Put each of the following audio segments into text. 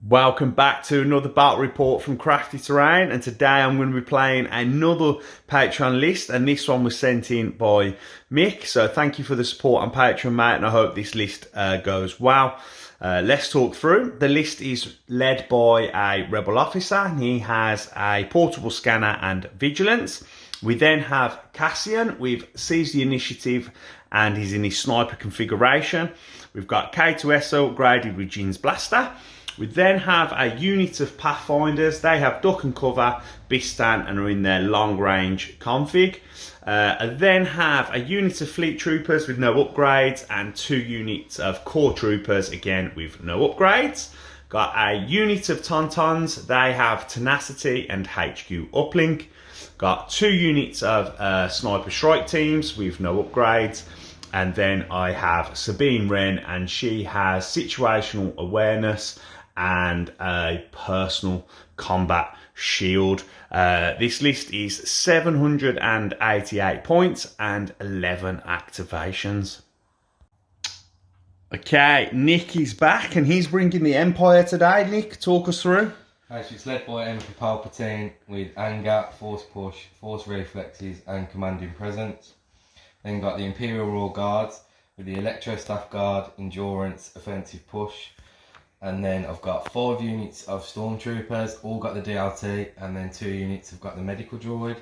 Welcome back to another battle report from Crafty Terrain, and today I'm going to be playing another Patreon list, and this one was sent in by Mick, so thank you for the support on Patreon, mate, and I hope this list goes well. Let's talk through. The list is led by a rebel officer, and he has a portable scanner and vigilance. We then have Cassian with Seize the Initiative, and he's in his sniper configuration. We've got K2SO upgraded with Jin's Blaster. We then have a unit of Pathfinders. They have Duck and Cover, Bistan, and are in their long range config. I then have a unit of Fleet Troopers with no upgrades, and 2 units of Core Troopers, again with no upgrades. Got a unit of Tauntauns. They have Tenacity and HQ Uplink. Got 2 units of Sniper Strike Teams with no upgrades. And then I have Sabine Wren, and she has Situational Awareness and a Personal Combat Shield. This list is 788 points and 11 activations. Okay, Nick is back and he's bringing the Empire today. Nick, talk us through. Actually, it's led by Emperor Palpatine with Anger, Force Push, Force Reflexes and Commanding Presence. Then got the Imperial Royal Guards with the Electro Staff Guard, Endurance, Offensive Push. And then I've got 5 units of Stormtroopers, all got the DLT, and then 2 units have got the Medical Droid.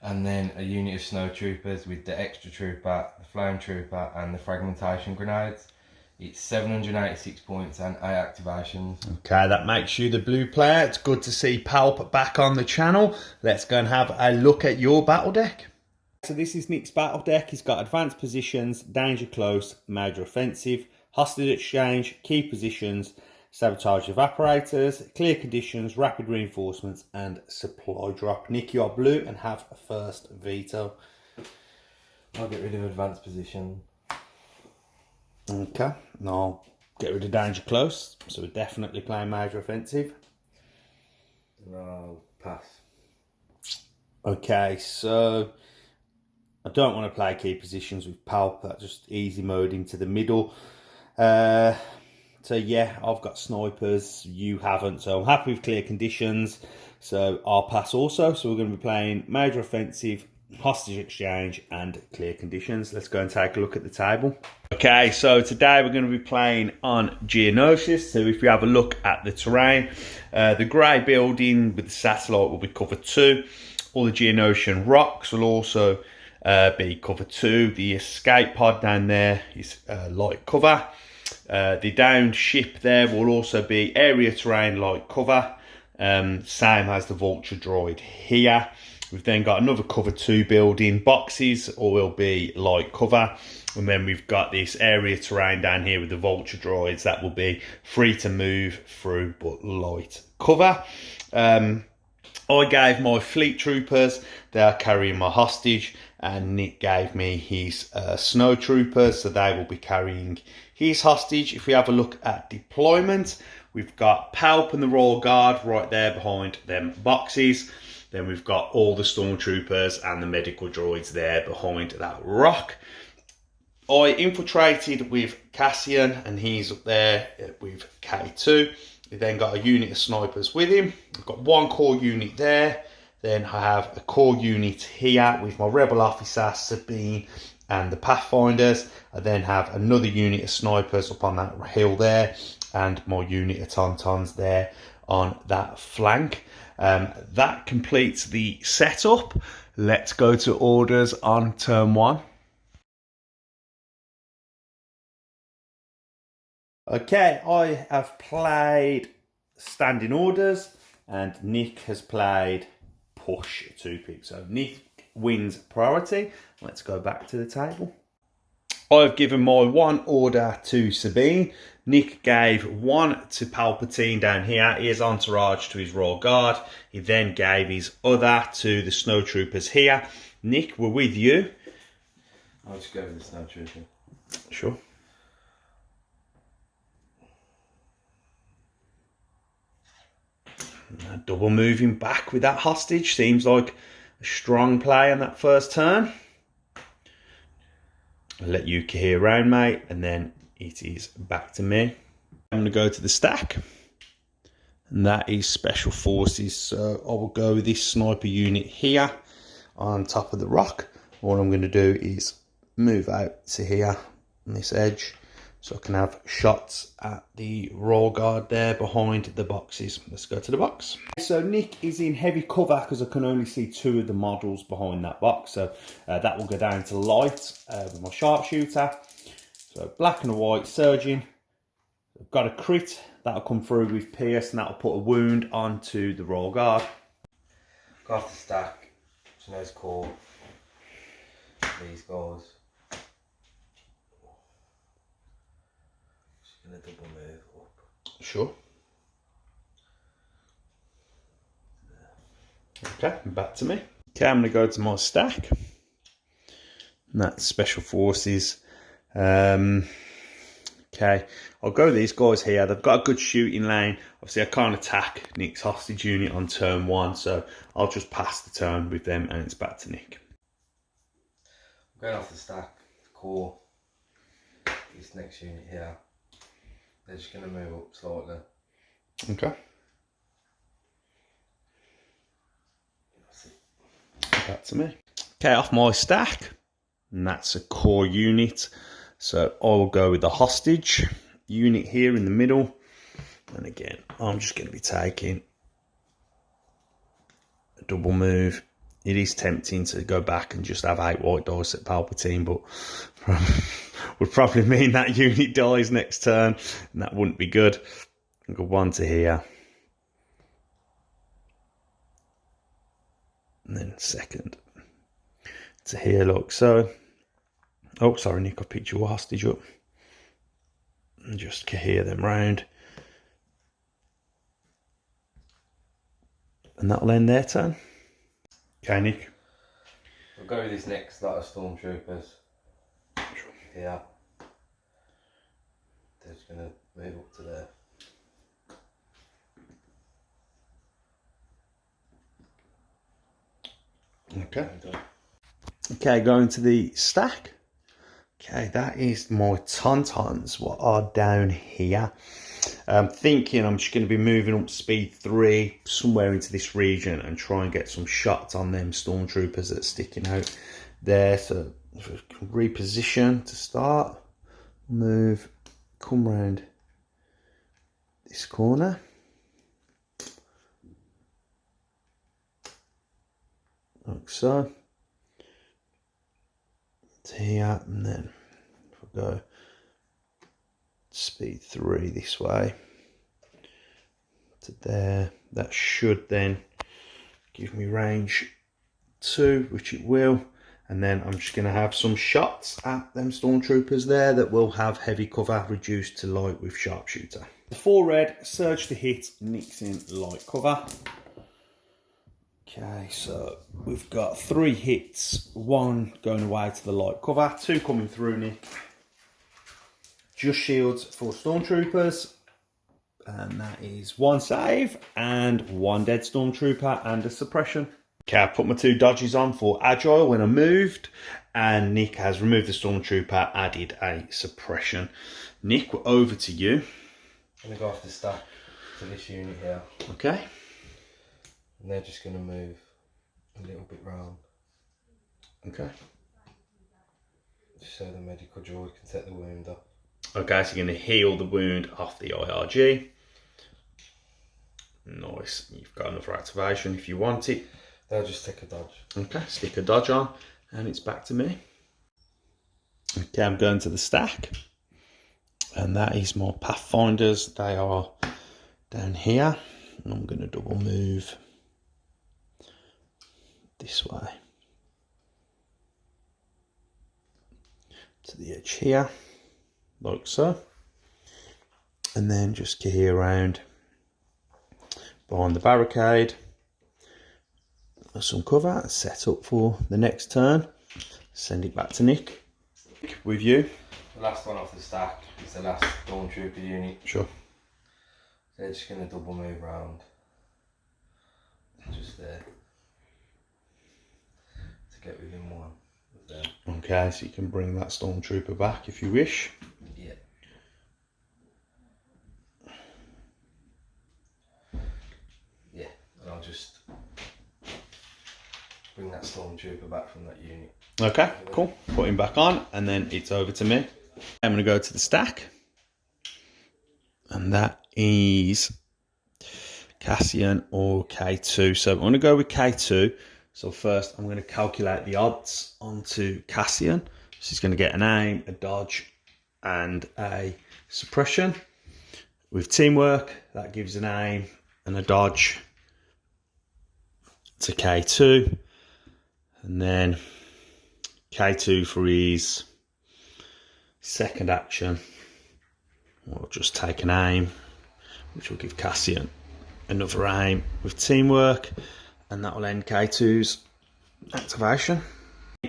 And then a unit of Snow Troopers with the Extra Trooper, the Flame Trooper and the Fragmentation Grenades. It's 786 points and 8 activations. Okay, that makes you the blue player. It's good to see Palp back on the channel. Let's go and have a look at your battle deck. So this is Nick's battle deck. He's got Advanced Positions, Danger Close, Major Offensive, Hostage Exchange, Key Positions, Sabotage Evaporators, Clear Conditions, Rapid Reinforcements and Supply Drop. Nick, you are blue and have a first veto. I'll get rid of Advanced Position. Okay, and I'll get rid of Danger Close. So we're definitely playing Major Offensive. No, pass. Okay, so I don't want to play Key Positions with Palp. That just easy mode into the middle. So yeah, I've got snipers, you haven't, so I'm happy with Clear Conditions, so I'll pass also. So we're going to be playing Major Offensive, Hostage Exchange and Clear Conditions. Let's go and take a look at the table. Okay, so today we're going to be playing on Geonosis. So if we have a look at the terrain, the grey building with the satellite will be cover 2. All the Geonosian rocks will also be cover 2. The escape pod down there is light cover. The downed ship there will also be area terrain light cover, same as the Vulture droid here. We've then got another cover 2 building. Boxes will be light cover, and then we've got this area terrain down here with the Vulture droids that will be free to move through but light cover. I gave my Fleet Troopers, they are carrying my hostage, and Nick gave me his Snow Troopers, so they will be carrying his hostage. If we have a look at deployment, we've got Palp and the Royal Guard right there behind them boxes. Then we've got all the Stormtroopers and the Medical Droids there behind that rock. I infiltrated with Cassian, and he's up there with K2. We then got a unit of snipers with him. I've got 1 core unit there. Then I have a core unit here with my rebel officer, Sabine, and the Pathfinders. I then have another unit of snipers up on that hill there, and my unit of Tauntauns there on that flank. That completes the setup. Let's go to orders on turn 1. Okay, I have played standing orders and Nick has played push 2 picks. So Nick wins priority. Let's go back to the table. I've given my 1 order to Sabine. Nick gave 1 to Palpatine down here. He has entourage to his Royal Guard. He then gave his other to the Snow Troopers here. Nick, we're with you. I'll just go with the Snow Trooper. Sure. Double moving back with that hostage. Seems like a strong play on that first turn. I'll let you hear around, mate, and then it is back to me. I'm going to go to the stack. and that is Special Forces. So I will go with this sniper unit here on top of the rock. What I'm going to do is move out to here on this edge, so I can have shots at the royal guard there behind the boxes. Let's go to the box. So Nick is in heavy cover because I can only see 2 of the models behind that box. So that will go down to light with my sharpshooter. So black and a white surging. I've got a crit that'll come through with pierce, and that'll put a wound onto the royal guard. Go off the stack. It's nice call. These guys. Just gonna double move up. Sure. Okay, back to me. Okay, I'm gonna go to my stack. And that's Special Forces. Okay, I'll go these guys here. They've got a good shooting lane. Obviously, I can't attack Nick's hostage unit on turn 1, so I'll just pass the turn with them, and it's back to Nick. I'm going off the stack, core. This next unit here. They're just going to move up slightly. Okay. Back to me. Okay, off my stack, and that's a core unit. So I'll go with the hostage unit here in the middle. And again, I'm just going to be taking a double move. It is tempting to go back and just have 8 white dice at Palpatine, but would probably mean that unit dies next turn, and that wouldn't be good. I'll go 1 to here. And then 2nd to here, look. So, oh, sorry, Nick, I picked your hostage up. And just cohere them round. And that'll end their turn. Okay, Nick. We'll go with this next lot of stormtroopers. Sure. Here. They're just going to move up to there. Okay. Okay, going to the stack. Okay, that is my Tauntauns, what are down here. I'm thinking I'm just going to be moving up to speed 3 somewhere into this region and try and get some shots on them stormtroopers that's sticking out there. So if we can reposition to start, move, come round this corner. Like so. To here, and then if we go speed 3 this way to there, that should then give me range 2, which it will, and then I'm just going to have some shots at them stormtroopers there that will have heavy cover reduced to light with sharpshooter. The 4 red, surge to hit, Nick's in light cover. Okay, so we've got 3 hits, 1 going away to the light cover, 2 coming through, Nick. Just shields for stormtroopers, and that is 1 save and 1 dead stormtrooper and a suppression. Okay, I put my 2 dodges on for agile when I moved, and Nick has removed the stormtrooper, added a suppression. Nick, we're over to you. I'm going to go off the stack to this unit here. Okay. And they're just going to move a little bit round. Okay. Just so the medical droid can take the wound off. Okay, so you're going to heal the wound off the IRG. Nice. You've got another activation if you want it. They'll just take a dodge. Okay, stick a dodge on, and it's back to me. Okay, I'm going to the stack. And that is my Pathfinders. They are down here. And I'm going to double move this way to the edge here, like so, and then just cohere around behind the barricade for some cover, set up for the next turn, send it back to Nick. With you. The last one off the stack is the last stormtrooper unit. Sure. They're just going to double move round, just there, to get within 1 of them. Okay, so you can bring that stormtrooper back if you wish. Yeah. just bring that stormtrooper back from that unit. Okay, cool. Put him back on, and then it's over to me. I'm going to go to the stack. And that is Cassian or K2. So I'm going to go with K2. So first I'm going to calculate the odds onto Cassian. So he's going to get an aim, a dodge, and a suppression. With teamwork, that gives an aim and a dodge to K2. And then K2 for his second action will just take an aim, which will give Cassian another aim with teamwork, and that will end K2's activation.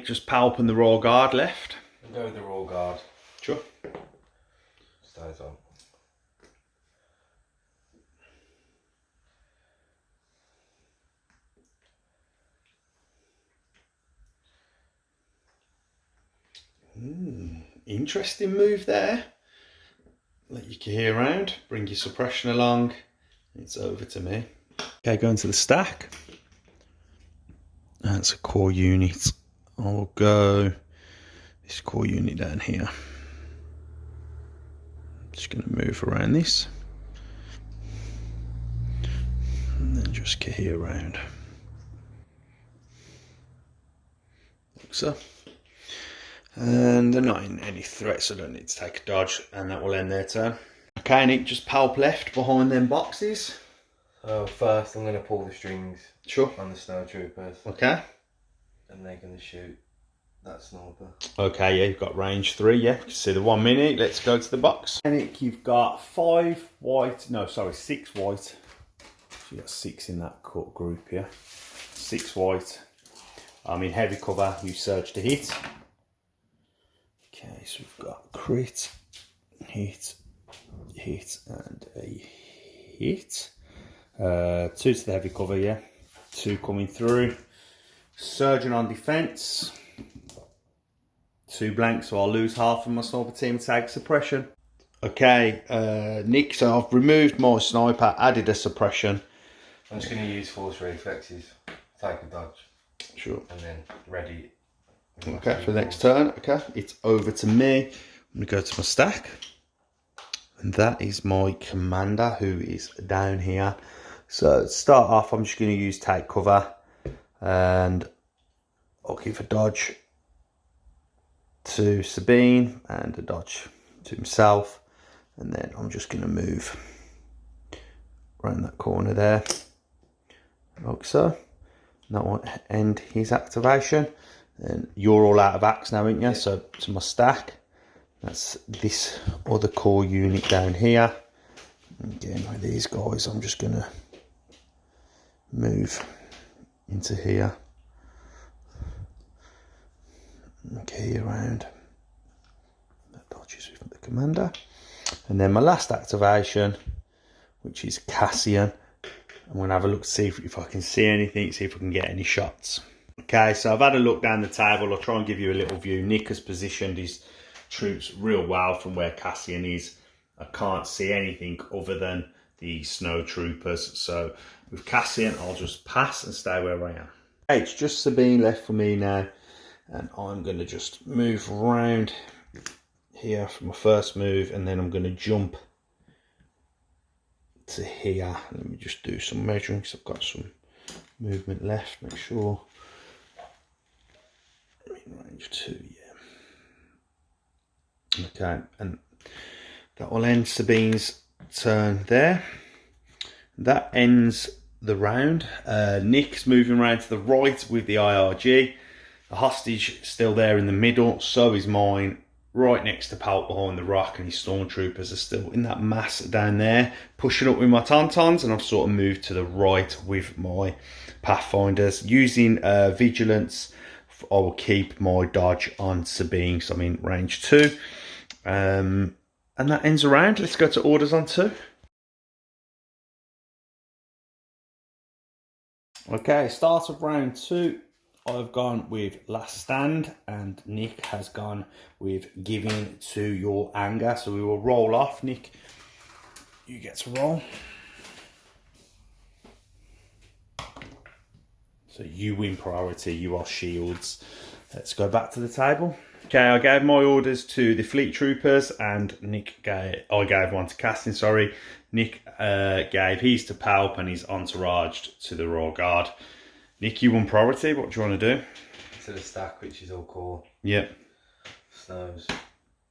Just Palp and the Royal Guard left. We'll go with the Royal Guard. Sure. Stays on. Interesting move there. Let your key around, bring your suppression along. It's over to me. Okay, going to the stack. That's a core unit. I'll go this core unit down here. Just going to move around this. And then just key around. Like so. And they're not in any threat, so I don't need to take a dodge, and that will end their turn. Okay, Nick, just Palp left behind them boxes. So first I'm going to pull the strings Sure. on the snowtroopers, Okay. and they're going to shoot that sniper. Okay, yeah, you've got range 3, yeah. You can see the 1 minute. Let's go to the box. Nick, you've got 6 white. So you got 6 in that cut group, yeah. 6 white. I'm in heavy cover. You surge to hit. Okay, so we've got crit, hit, and a hit. 2 to the heavy cover, yeah. 2 coming through. Surgeon on defense. 2 blanks, so I'll lose half of my sniper team tag suppression. Okay, Nick, so I've removed my sniper, added a suppression. I'm just going to use force reflexes, take a dodge. Sure. And then ready. Okay, for the next turn. Okay, it's over to me. I'm going to go to my stack. And that is my commander, who is down here. So to start off, I'm just going to use take cover. And I'll give a dodge to Sabine and a dodge to himself. And then I'm just going to move around that corner there, like so. And that will end his activation. And you're all out of axe now, aren't you? So to my stack, that's this other core unit down here. Again, with these guys, I'm just going to move into here. Okay, around. That dodges with the commander. And then my last activation, which is Cassian. I'm going to have a look to see if I can see anything, see if I can get any shots. Okay, so I've had a look down the table. I'll try and give you a little view. Nick has positioned his troops real well from where Cassian is. I can't see anything other than the snow troopers. So with Cassian, I'll just pass and stay where I am. Okay, it's just Sabine left for me now. And I'm going to just move around here for my first move. And then I'm going to jump to here. Let me just do some measuring because I've got some movement left. Make sure. Range 2, yeah. Okay, and that will end Sabine's turn there. That ends the round. Nick's moving around to the right with the IRG. The hostage still there in the middle, so is mine, right next to Palp behind the rock, and his stormtroopers are still in that mass down there, pushing up with my tauntauns, and I've sort of moved to the right with my pathfinders. Using vigilance, I will keep my dodge on Sabine, so I'm in range 2. And that ends a round. Let's go to orders on 2. Okay, start of round 2. I've gone with Last Stand, and Nick has gone with Giving to Your Anger. So we will roll off. Nick, you get to roll. So you win priority, you are shields. Let's go back to the table. Okay, I gave my orders to the fleet troopers and I gave one to Cassian, sorry. Nick gave his to Palp and his entourage to the Royal Guard. Nick, you won priority, what do you want to do? To the stack, which is all core. Yep. Snows.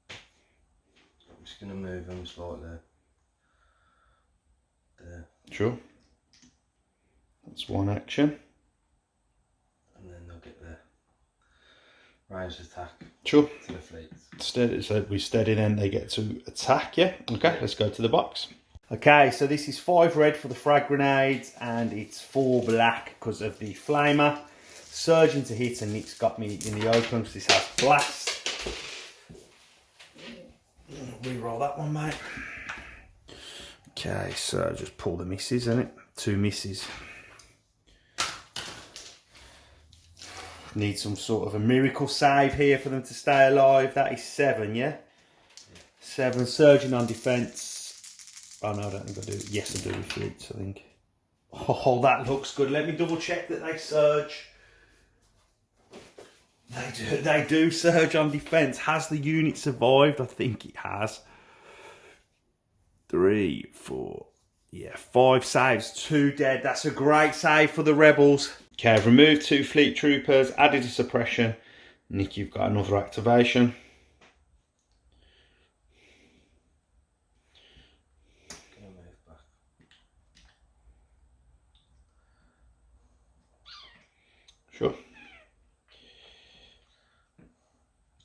I'm just going to move them slightly. There. Sure. That's one action. And then they'll get their ranged attack. Sure. To the fleets. Steady, so we steady then they get to attack, yeah? Okay, let's go to the box. Okay, so this is 5 red for the frag grenades and it's 4 black because of the flamer. Surging to hit and Nick's got me in the open because this has blast. Reroll that one, mate. Okay, so just pull the misses, innit? 2 misses. Need some sort of a miracle save here for them to stay alive. That is 7, yeah? 7, surging on defence. Oh no, I don't think I do. Yes, I do with fleets, I think. Oh, that looks good. Let me double check that they surge. They do surge on defence. Has the unit survived? I think it has. 3, 4, yeah, 5 saves, 2 dead. That's a great save for the rebels. Okay, I've removed 2 fleet troopers, added a suppression. Nick, you've got another activation. Gonna move back. Sure.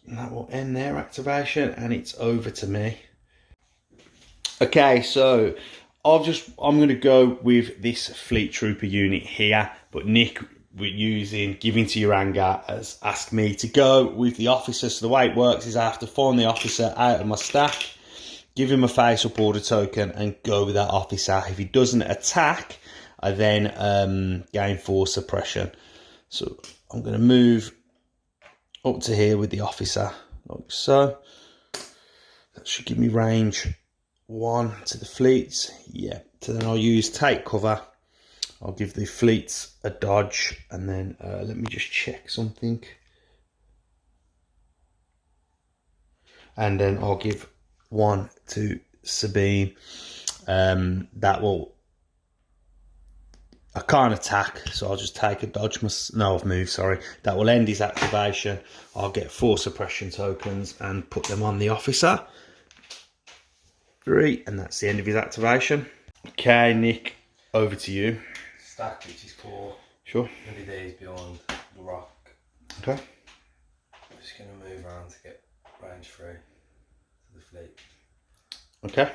And that will end their activation and it's over to me. Okay, so I'm going to go with this fleet trooper unit here, but Nick, giving to your anger, has asked me to go with the officer. So the way it works is I have to find the officer out of my stack, give him a face-up order token and go with that officer. If he doesn't attack, I then gain 4 suppression. So I'm going to move up to here with the officer, like so. That should give me range 1 to the fleets. Yeah, so then I'll use take cover. I'll give the fleets a dodge and then let me just check something. And then I'll give 1 to Sabine. That will... I can't attack, so I'll just take a dodge. I've moved, sorry. That will end his activation. I'll get 4 suppression tokens and put them on the officer. 3, and that's the end of his activation. Okay, Nick, over to you. Stack, which is core. Sure. Maybe these beyond the rock. Okay. I'm just going to move around to get range 3 to the fleet. Okay.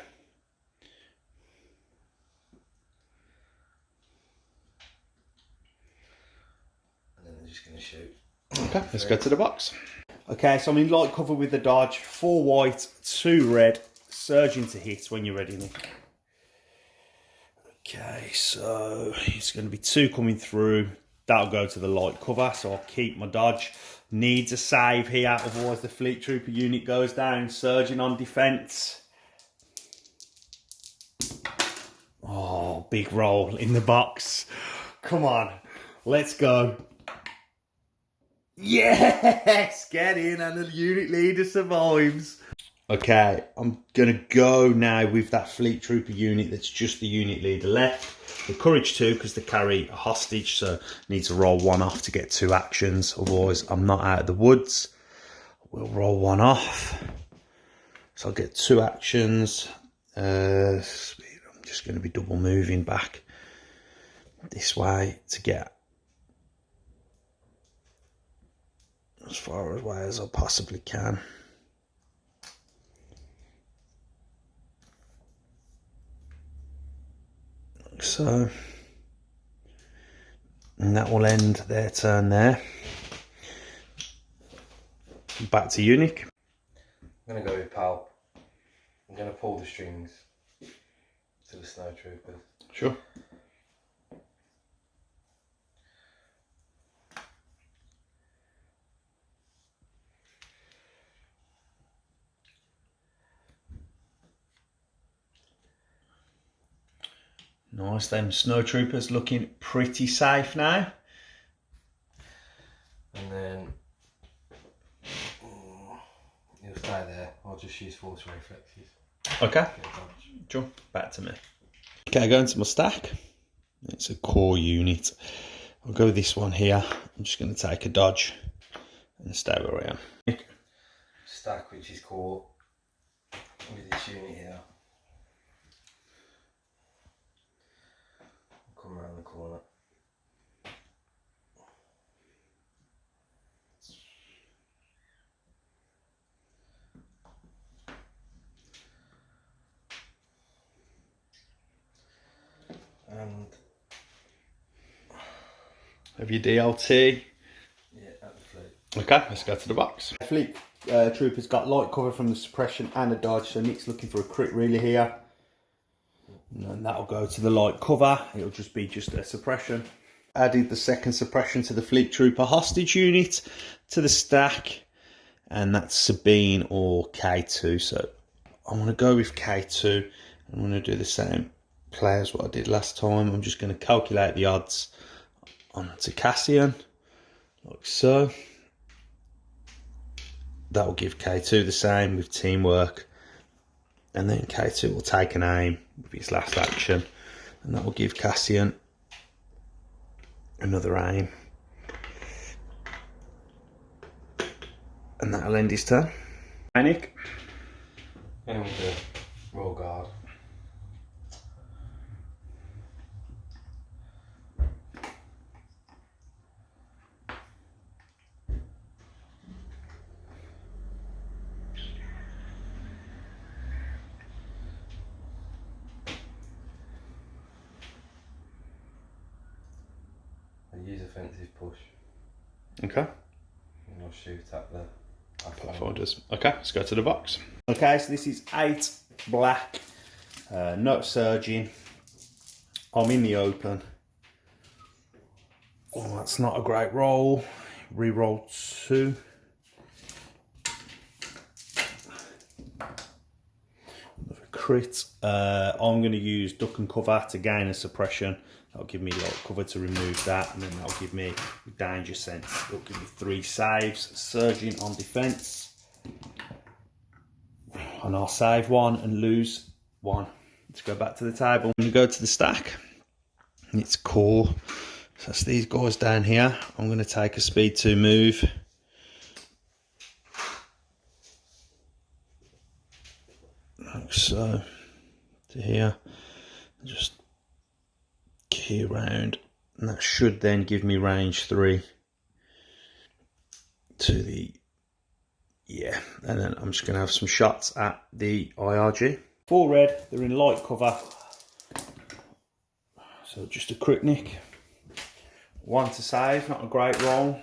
And then they're just going to shoot. Okay, let's go to the box. Okay, so I'm in light cover with the dodge. 4 white, 2 red. Surging to hit when you're ready, Nick. Okay, so it's going to be 2 coming through. That'll go to the light cover, so I'll keep my dodge. Needs a save here, otherwise the fleet trooper unit goes down. Surging on defence. Oh, big roll in the box. Come on, let's go. Yes, get in and the unit leader survives. Okay, I'm going to go now with that fleet trooper unit that's just the unit leader left. The courage 2 because they carry a hostage, so I need to roll 1 off to get 2 actions. Otherwise, I'm not out of the woods. We'll roll 1 off. So I'll get 2 actions. I'm just going to be double moving back this way to get as far away as I possibly can. So, and that will end their turn there. Back to you, Nick. I'm going to go with Palp. I'm going to pull the strings to the snow troopers. Sure. Nice, them snow troopers looking pretty safe now. And then you'll stay there. I'll just use force reflexes. Okay. Sure. Back to me. Okay, go into my stack. It's a core unit. I'll go with this one here. I'm just going to take a dodge and stay where I am. Stack which is core with this unit here. I'll come around the corner. And Have your DLT. yeah, at the fleet. Okay, let's go to the box. Fleet Trooper's got light cover from the suppression and a dodge, so Nick's looking for a crit really here. And that'll go to the light cover. It'll just be a suppression. Added the second suppression to the Fleet Trooper hostage unit to the stack, and that's Sabine or K2. So I'm going to go with K2. I'm going to do the same play as what I did last time. I'm just going to calculate the odds onto Cassian, like so. That will give K2 the same with teamwork, and then K2 will take an aim with his last action, and that will give Cassian another aim, and that'll end his turn. Panic. And with the roll guard. I use offensive push. Okay. And I'll shoot at the Pathfinders. Okay, let's go to the box. Okay, so this is 8 black, not surging. I'm in the open. Oh, that's not a great roll. Reroll 2. Another crit. I'm going to use duck and cover to gain a suppression. That'll give me light cover to remove that, and then that'll give me danger sense. It'll give me 3 saves, surging on defense, and I'll save 1 and lose 1. Let's go back to the table. I'm going to go to the stack. It's core. So that's these guys down here. I'm going to take a speed 2 move. Like so. To here. Just key around. And that should then give me range 3 to the... Yeah. And then I'm just going to have some shots at the IRG. 4 red. They're in light cover. So just a crit nick. 1 to save, not a great roll.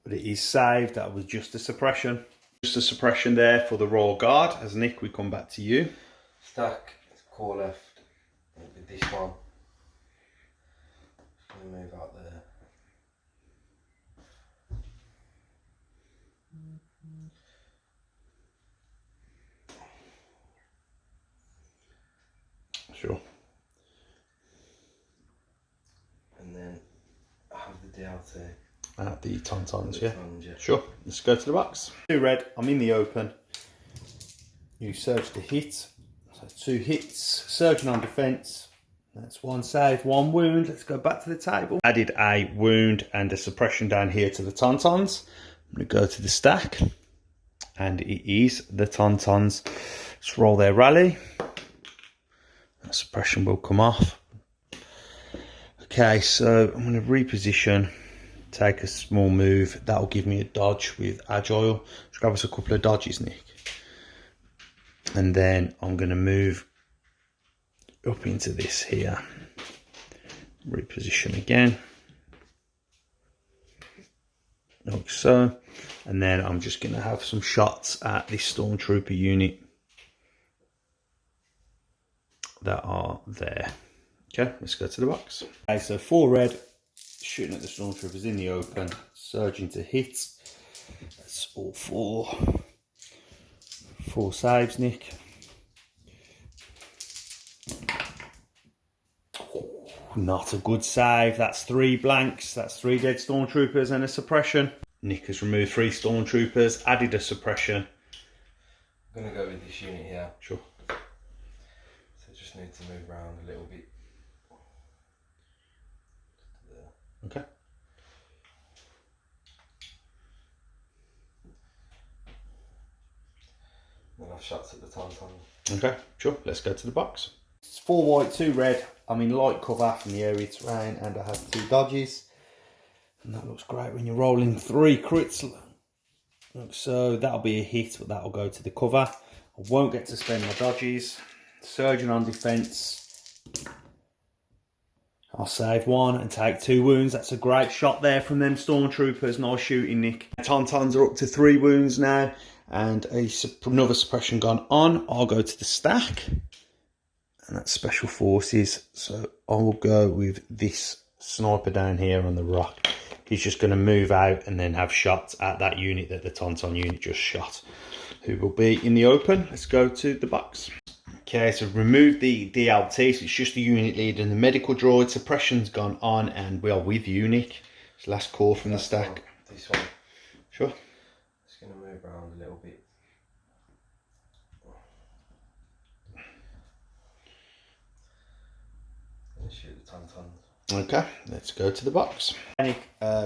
But it is saved. That was just a suppression. Just a suppression there for the Royal Guard. As Nick, we come back to you. Stack, core left with this one. Just going to move out there. Sure. And then I have the DLT. At the Tauntauns, yeah? Yeah. Sure. Let's go to the box. 2 red. I'm in the open. You surge to hit. So 2 hits. Surging on defense. That's 1 save, 1 wound. Let's go back to the table. Added a wound and a suppression down here to the Tauntauns. I'm going to go to the stack. And it is the Tauntauns. Let's roll their rally. That suppression will come off. Okay, so I'm going to reposition. Take a small move. That'll give me a dodge with agile. Just grab us a couple of dodges, Nick. And then I'm going to move up into this here. Reposition again. Like so. And then I'm just going to have some shots at this Stormtrooper unit that are there. Okay, let's go to the box. Okay, so 4 red. Shooting at the Stormtroopers in the open, surging to hit. That's all 4 saves, Nick. Not a good save. That's 3 blanks. That's 3 dead stormtroopers and a suppression. Nick has removed 3 stormtroopers, added a suppression. I'm going to go with this unit here. Sure. So just need to move around a little bit. Okay. Then I've shots at the tauntaun. Okay, sure. Let's go to the box. It's 4 white, 2 red. I'm in light cover from the area terrain, and I have 2 dodges. And that looks great when you're rolling 3 crits. So that'll be a hit, but that'll go to the cover. I won't get to spend my dodges. Surgeon on defense. I'll save 1 and take 2 wounds. That's a great shot there from them stormtroopers. Nice shooting, Nick. Tauntauns are up to 3 wounds now, and another suppression gone on. I'll go to the stack, and that's special forces. So I will go with this sniper down here on the rock. He's just going to move out and then have shots at that unit that the tauntaun unit just shot, who will be in the open. Let's go to the box. Okay, so remove the DLT, so it's just the unit leader and the medical droid. Suppression's gone on, and we are with you, Nick. It's last call from the stack. This one. Sure. Just going to move around a little bit. And shoot the tauntauns. Okay, let's go to the box. Nick,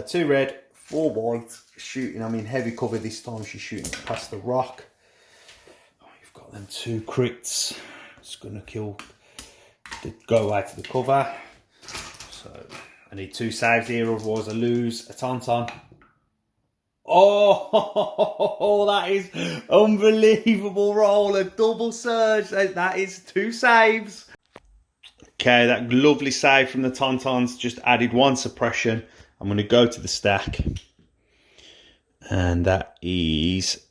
2 red, 4 white, shooting. I'm in heavy cover this time. She's shooting past the rock. Oh, you've got them 2 crits. It's going to kill, go out to the cover. So I need 2 saves here, otherwise I lose a tauntaun. Oh, that is unbelievable roll. A double surge. That is 2 saves. Okay, that lovely save from the tauntauns just added 1 suppression. I'm going to go to the stack. And that is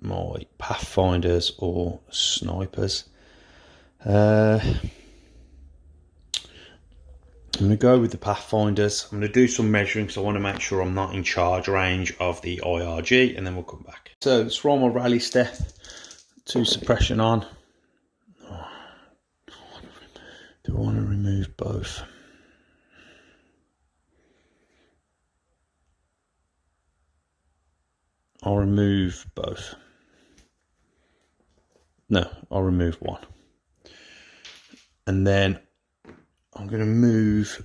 my pathfinders or snipers. I'm going to go with the pathfinders. I'm going to do some measuring because I want to make sure I'm not in charge range of the IRG, and then we'll come back. So let's roll my rally step. 2 suppression on. Do I want to remove both? I'll remove both. No, I'll remove 1. And then I'm going to move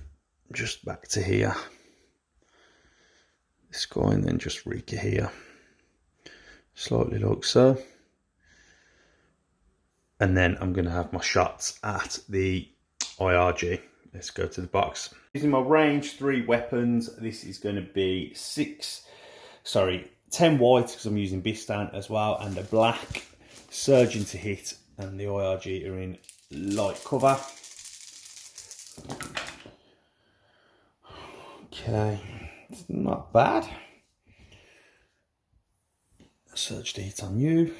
just back to here. This guy, and then just Rika here. Slightly like so. And then I'm going to have my shots at the IRG. Let's go to the box. Using my range 3 weapons, this is going to be 10 white because I'm using Bistan as well, and a black. Surgeon to hit, and the IRG are in light cover. Okay, it's not bad. Surge to hit on you.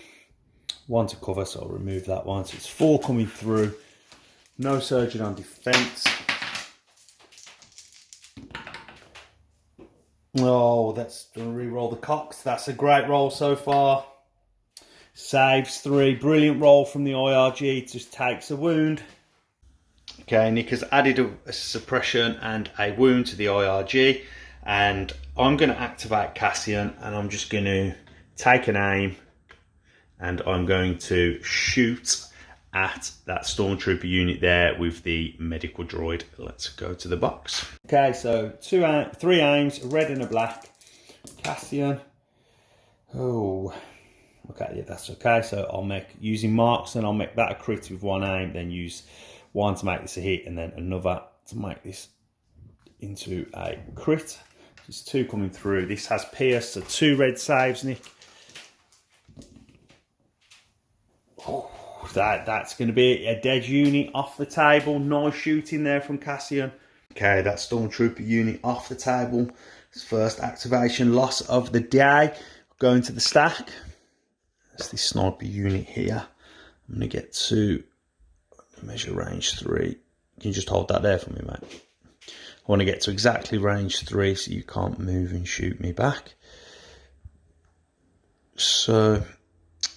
1 to cover, so I'll remove that one. So it's 4 coming through. No surgeon on defense. Oh, that's going to re-roll the cocks. That's a great roll so far. Saves 3. Brilliant roll from the IRG. Just takes a wound. Okay, Nick has added a suppression and a wound to the IRG. And I'm going to activate Cassian, and I'm just going to take an aim, and I'm going to shoot at that stormtrooper unit there with the medical droid. Let's go to the box. Okay, so 3 aims, a red and a black. Cassian. Oh, okay, yeah, that's okay. So I'll make, using marks, and I'll make that a crit with 1 aim, then use 1 to make this a hit, and then another to make this into a crit. There's 2 coming through. This has pierce, so 2 red saves, Nick. Oh, that's going to be a dead unit off the table. Nice shooting there from Cassian. Okay, that stormtrooper unit off the table. It's first activation loss of the day. Going to the stack. That's the sniper unit here. I'm going to get to measure range 3. Can you just hold that there for me, mate? I want to get to exactly range 3 so you can't move and shoot me back. So,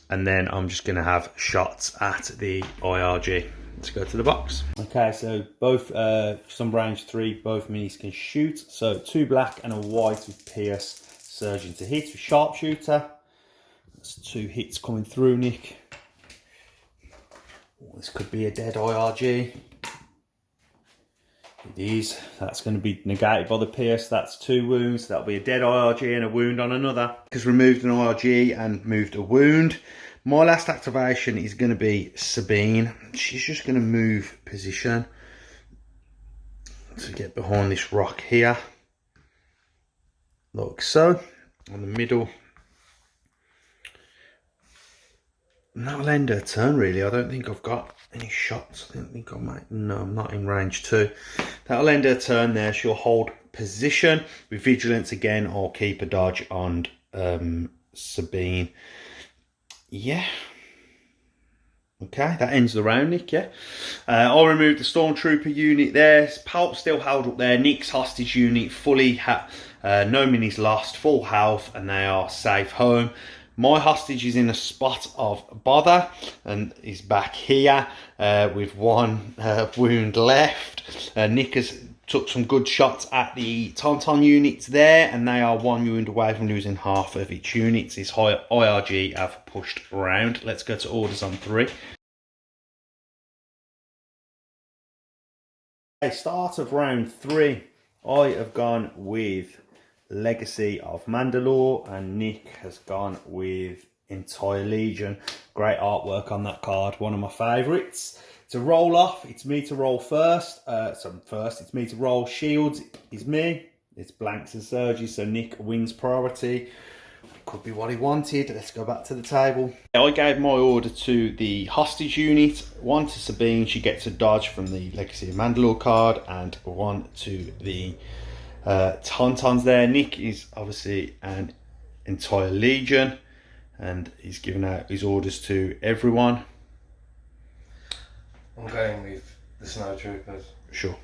and then I'm just going to have shots at the IRG. Let's go to the box. Okay, so both some range 3, both minis can shoot. So 2 black and a white with Pierce, surging to hit with sharpshooter. That's 2 hits coming through, Nick. Oh, this could be a dead IRG. It is. That's going to be negated by the Pierce. That's 2 wounds. That'll be a dead IRG and a wound on another. Because removed an IRG and moved a wound. My last activation is going to be Sabine. She's just going to move position to get behind this rock here. Like so. On the middle. And that'll end her turn, really. I don't think I've got any shots. I don't think I might. No, I'm not in range 2. That'll end her turn there. She'll hold position. With Vigilance again, I'll keep a dodge on Sabine. Yeah. Okay, that ends the round, Nick, yeah. I'll remove the Stormtrooper unit there. Palp still held up there. Nick's hostage unit fully, no minis lost, full health, and they are safe home. My hostage is in a spot of bother, and is back here with 1 wound left. Nick has took some good shots at the Tauntaun units there, and they are 1 wound away from losing half of its units. His high IRG have pushed around. Let's go to orders on 3. Okay, start of round 3. I have gone with Legacy of Mandalore, and Nick has gone with Entire Legion. Great artwork on that card, one of my favourites. To roll off, it's me to roll first. It's me to roll. Shields is me. It's blanks and surges, so Nick wins priority. Could be what he wanted. Let's go back to the table. I gave my order to the hostage unit. 1 to Sabine, she gets a dodge from the Legacy of Mandalore card, and 1 to the Tauntauns there. Nick is obviously an Entire Legion, and he's given out his orders to everyone. I'm going with the Snow Troopers. Sure.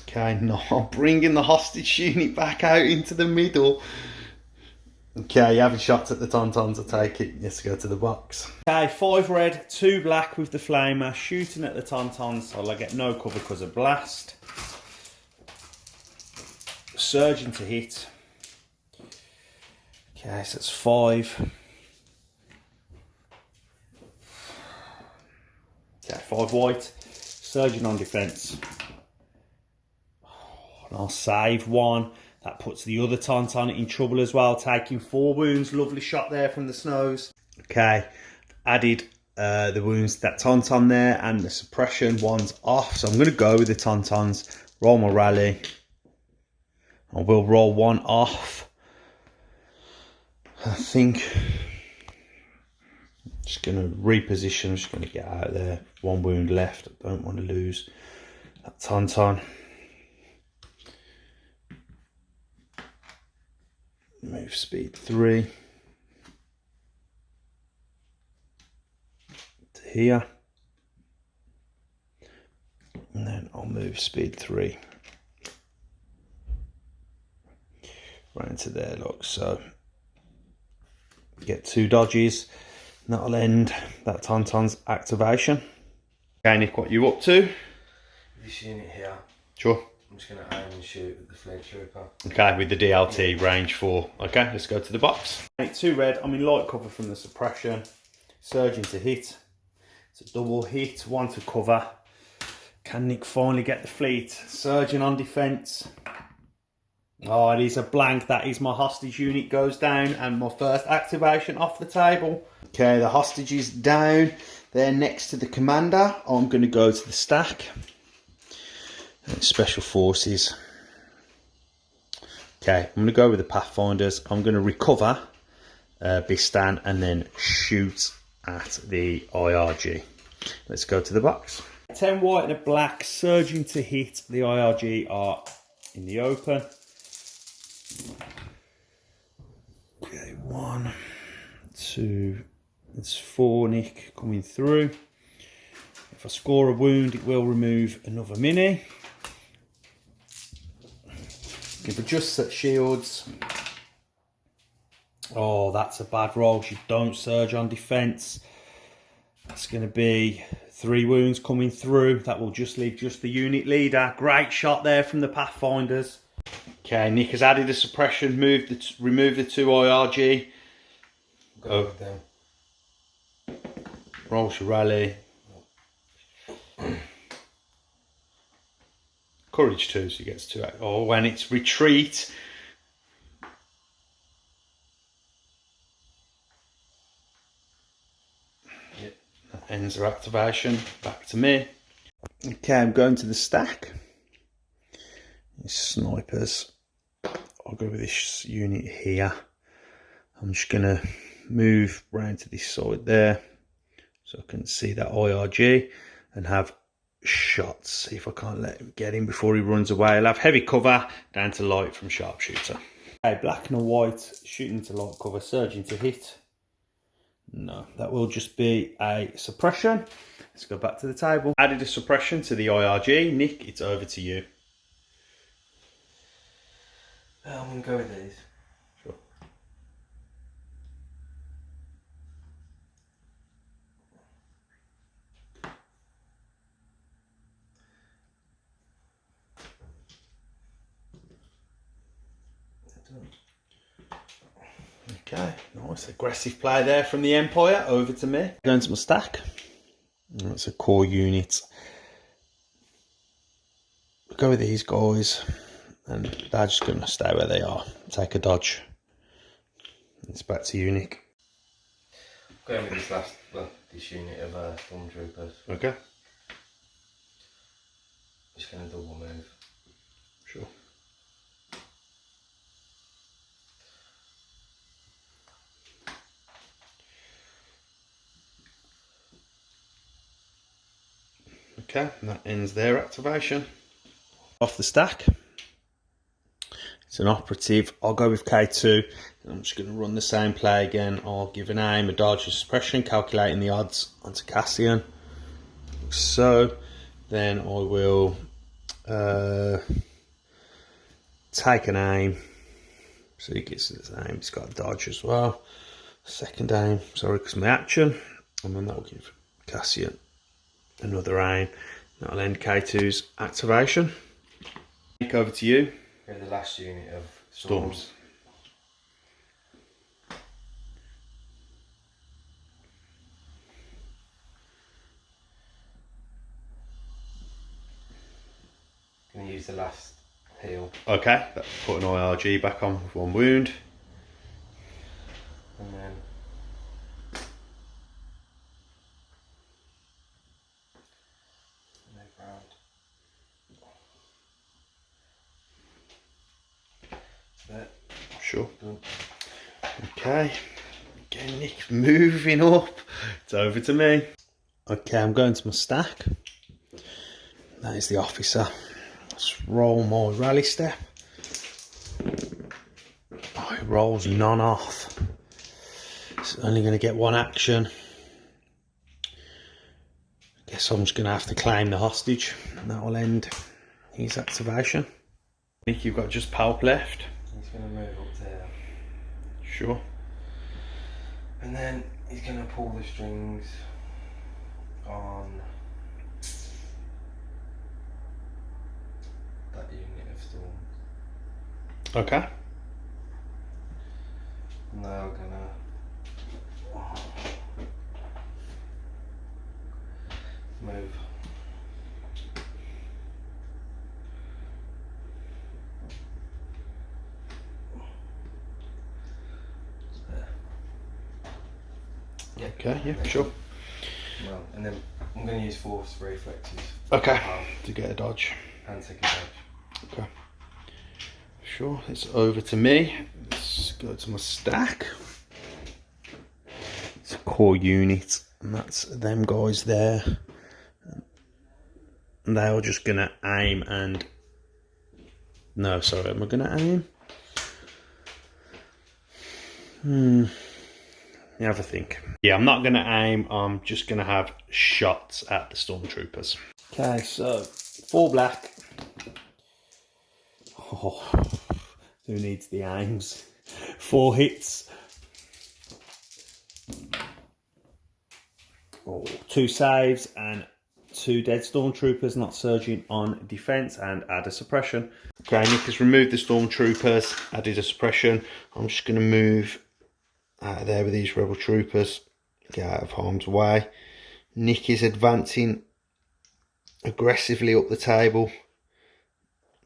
Okay, now bringing the hostage unit back out into the middle. Okay, you having shots at the Tauntauns, I take it. Let's go to the box. Okay, 5 red, 2 black with the Flamer, shooting at the Tauntauns, so I get no cover because of blast. Surging to hit. Okay, so it's 5. Okay, 5 white, surging on defence. And I'll save 1. That puts the other Tauntaun in trouble as well, taking 4 wounds. Lovely shot there from the Snows. Okay, added the wounds to that Tauntaun there, and the suppression 1's off. So I'm going to go with the Tauntauns, roll my rally. I will roll 1 off. I think just going to reposition. I'm just going to get out of there. 1 wound left. I don't want to lose that Tauntaun. Move speed 3 to here, and then I'll move speed 3 right into there, look. So get 2 dodges, and that'll end that Tauntaun's activation. Okay, Nick, what you up to? This unit here. Sure. I'm just going to aim and shoot with the Fleet Trooper. Okay, with the DLT range 4. Okay, let's go to the box. 2 red, I'm in light cover from the suppression. Surging to hit. It's a double hit, 1 to cover. Can Nick finally get the fleet? Surging on defence. Oh, it is a blank. That is my hostage unit goes down, and my first activation off the table. Okay, the hostage is down. They're next to the commander. I'm going to go to the stack. Special Forces. Okay, I'm going to go with the Pathfinders. I'm going to recover Bistan and then shoot at the IRG. Let's go to the box. 10 white and a black, surging to hit. The IRG are in the open. Okay, 1, 2, it's 4, Nick coming through. If I score a wound, it will remove another mini. If I just set shields. Oh, that's a bad roll. She don't surge on defense. That's going to be 3 wounds coming through. That will just leave just the unit leader. Great shot there from the Pathfinders. Okay, Nick has added a suppression, removed the 2 IRG. Go with them. Rolls your rally. Courage 2, so he gets 2. Oh, when it's retreat. Yep. That ends her activation. Back to me. Okay, I'm going to the stack. These snipers. I'll go with this unit here. I'm just going to move round to this side there so I can see that IRG and have shots. See if I can't let him get him before he runs away. I'll have heavy cover down to light from sharpshooter. Okay, black and a white shooting to light cover, surging to hit. No, that will just be a suppression. Let's go back to the table. Added a suppression to the IRG. Nick, it's over to you. I'm going to go with these. Sure. Okay, nice aggressive play there from the Empire. Over to me. Going to my stack. That's a core unit. We'll go with these guys, and they're just going to stay where they are. Take a dodge. It's back to you, Nick. Going with this unit of stormtroopers. Okay. Just going to double move. Sure. Okay, and that ends their activation. Off the stack. It's an operative. I'll go with K2. I'm just going to run the same play again. I'll give an aim, a dodge, a suppression, calculating the odds onto Cassian. So, then I will take an aim. So he gets his aim. He's got a dodge as well. Second aim, sorry, because my action. And then that will give Cassian another aim. That'll end K2's activation. Nick, over to you. Go the last unit of Storms. Going to use the last heal. Okay, that's put an IRG back on with 1 wound. And then move round. There. Sure. Done. Okay. Again, Nick moving up. It's over to me. Okay, I'm going to my stack. That is the officer. Let's roll my rally step. Oh, it rolls none off. It's only going to get 1 action. Guess I'm just going to have to claim the hostage. And that will end his activation. Nick, you've got just Palp left. He's going to move up there. Sure. And then he's going to pull the strings on that unit of storms. Okay. And they're going to move. Yeah. Okay, yeah, sure. Well, and then I'm going to use force reflexes. Okay, to get a dodge. And take a dodge. Okay. Sure, it's over to me. Let's go to my stack. It's a core unit, and that's them guys there. And they're just going to aim and... No, sorry, am I going to aim? You have a think. Yeah, I'm not going to aim. I'm just going to have shots at the stormtroopers. Okay, so 4 black. Oh, who needs the aims? 4 hits. Oh, 2 saves and 2 dead stormtroopers, not surging on defense, and add a suppression. Okay, Nick has removed the stormtroopers, added a suppression. I'm just going to move out of there with these rebel troopers, get out of harm's way. Nick is advancing aggressively up the table.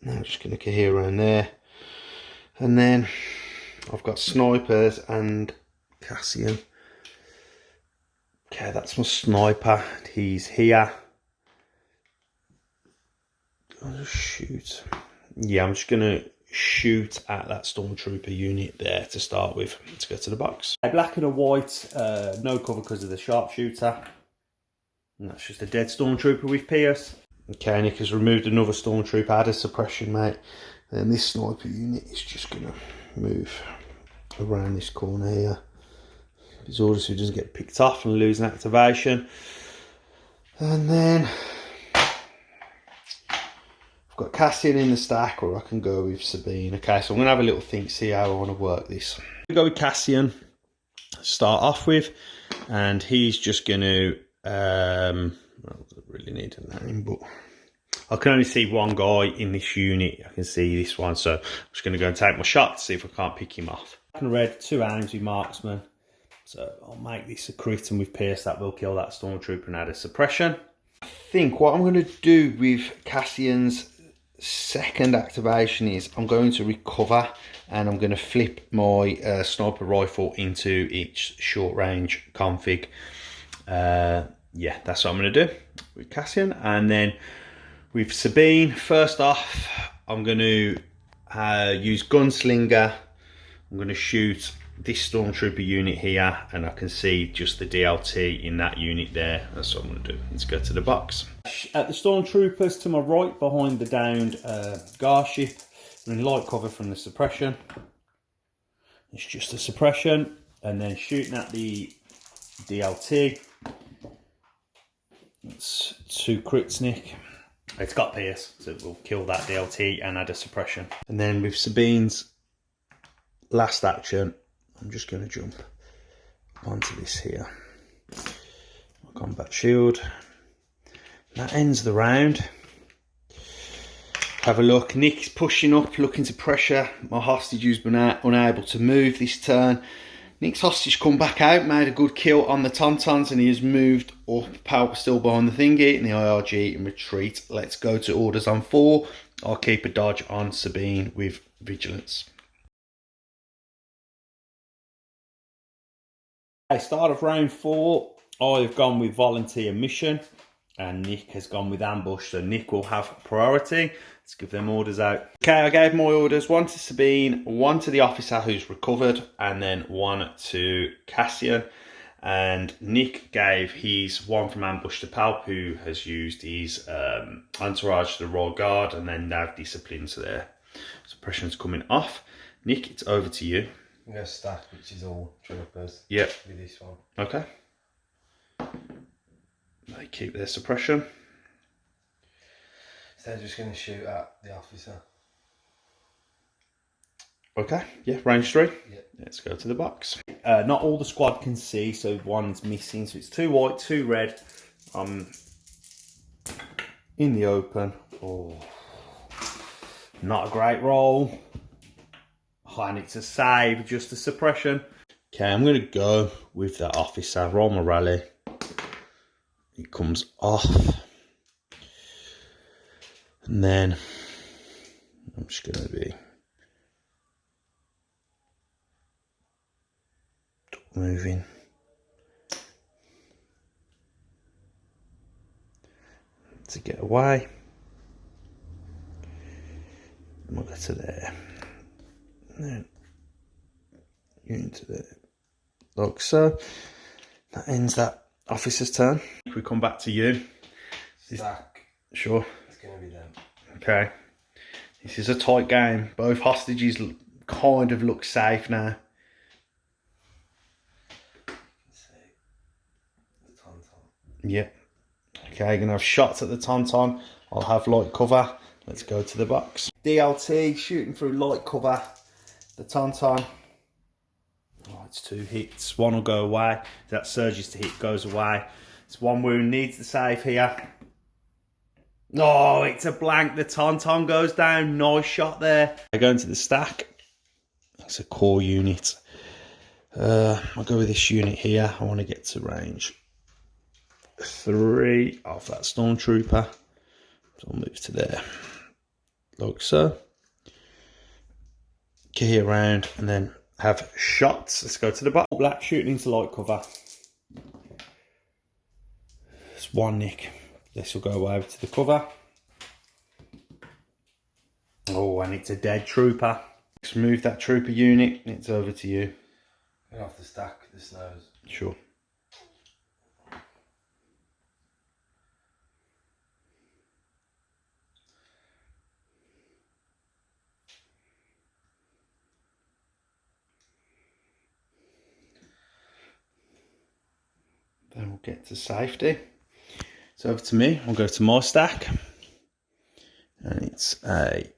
Now I'm just going to get here around there. And then I've got snipers and Cassian. Okay, that's my sniper. He's here. I'll just shoot. Yeah, I'm just going to shoot at that stormtrooper unit there to start with. Let's go to the box. A black and a white, no cover because of the sharpshooter. And that's just a dead stormtrooper with Pierce. Okay, Nick has removed another stormtrooper, add a suppression, mate. And this sniper unit is just going to move around this corner here. His orders so he doesn't get picked off and lose an activation. And then I've got Cassian in the stack, or I can go with Sabine. Okay, so I'm going to have a little think, see how I want to work this. I'm going to go with Cassian, start off with, and he's just going to, well, I don't really need a name, but I can only see one guy in this unit. I can see this one, so I'm just going to go and take my shot to see if I can't pick him off. Black and red, 2 aims with marksman. So I'll make this a crit, and with Pierce that will kill that stormtrooper and add a suppression. I think what I'm going to do with Cassian's second activation is I'm going to recover, and I'm going to flip my sniper rifle into its short range config. Yeah, that's what I'm going to do with Cassian. And then with Sabine, first off, I'm going to use Gunslinger. I'm going to shoot this stormtrooper unit here, and I can see just the DLT in that unit there. That's what I'm going to do. Let's go to the box. At the stormtroopers to my right, behind the downed Gar ship, I'm in light cover from the suppression. It's just a suppression, and then shooting at the DLT. It's 2 crits, Nick. It's got Pierce, so it will kill that DLT and add a suppression. And then with Sabine's last action, I'm just going to jump onto this here. Combat shield. That ends the round. Have a look. Nick's pushing up, looking to pressure my hostage who's been unable to move this turn. Nick's hostage come back out, made a good kill on the Tauntauns, and he has moved up. Palp still behind the thingy, and the IRG in retreat. Let's go to orders on 4. I'll keep a dodge on Sabine with vigilance. Start of round 4, I've gone with volunteer mission, and Nick has gone with ambush, so Nick will have priority. Let's give them orders out. Okay, I gave my orders, 1 to Sabine, 1 to the officer who's recovered, and then 1 to Cassian. And Nick gave his 1 from ambush to Palp, who has used his entourage to the Royal Guard, and then nav discipline, so their suppression's coming off. Nick, it's over to you. I'm going to stack, which is all troopers. Yep. With this one. Okay. They keep their suppression. So they're just going to shoot at the officer. Okay, yeah, range 3. Yep. Let's go to the box. Not all the squad can see, so one's missing. So it's 2 white, 2 red. In the open. Oh, not a great roll. And it's a save, just a suppression. Okay, I'm going to go with that officer. Roll my rally. It comes off. And then I'm just going to be moving. To get away. And we'll get to there. And then into there. Like so. That ends that officer's turn. If we come back to you. Stack. Sure. It's going to be them. Okay. This is a tight game. Both hostages kind of look safe now. Yep. Okay, gonna have shots at the Tauntaun. I'll have light cover. Let's go to the box. DLT, shooting through light cover. The Tauntaun. Oh, it's 2 hits. One will go away. That surges to hit, goes away. It's 1 wound, needs the save here. Oh, it's a blank. The Tauntaun goes down. Nice shot there. I go into the stack. It's a core unit. I'll go with this unit here. I want to get to range 3 of that Stormtrooper. So I'll move to there. Like so. Key around and then have shots. Let's go to the bottom. Black shooting into light cover. It's 1 nick. This will go over to the cover. Oh, and it's a dead trooper. Let's move that trooper unit. It's over to you. Gonna have to stack the snows. Sure. Then we'll get to safety. It's over to me. I'll go to my stack. And it's a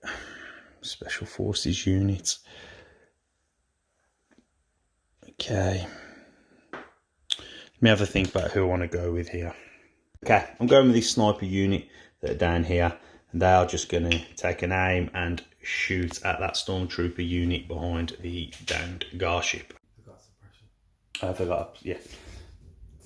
Special Forces unit. Okay. Let me have a think about who I want to go with here. Okay, I'm going with this sniper unit that are down here. And they are just going to take an aim and shoot at that Stormtrooper unit behind the downed Garship. Forgot suppression. I forgot, yeah.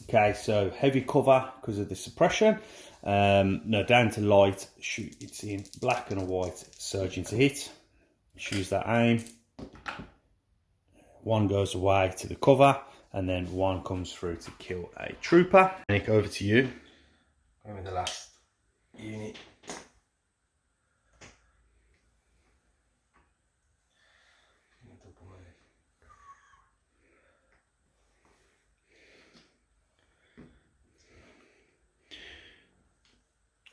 Okay, so heavy cover because of the suppression. No, down to light, shoot, it's in black and a white, surging to hit. Choose that aim. 1 goes away to the cover, and then 1 comes through to kill a trooper. Nick, over to you. Going with the last unit.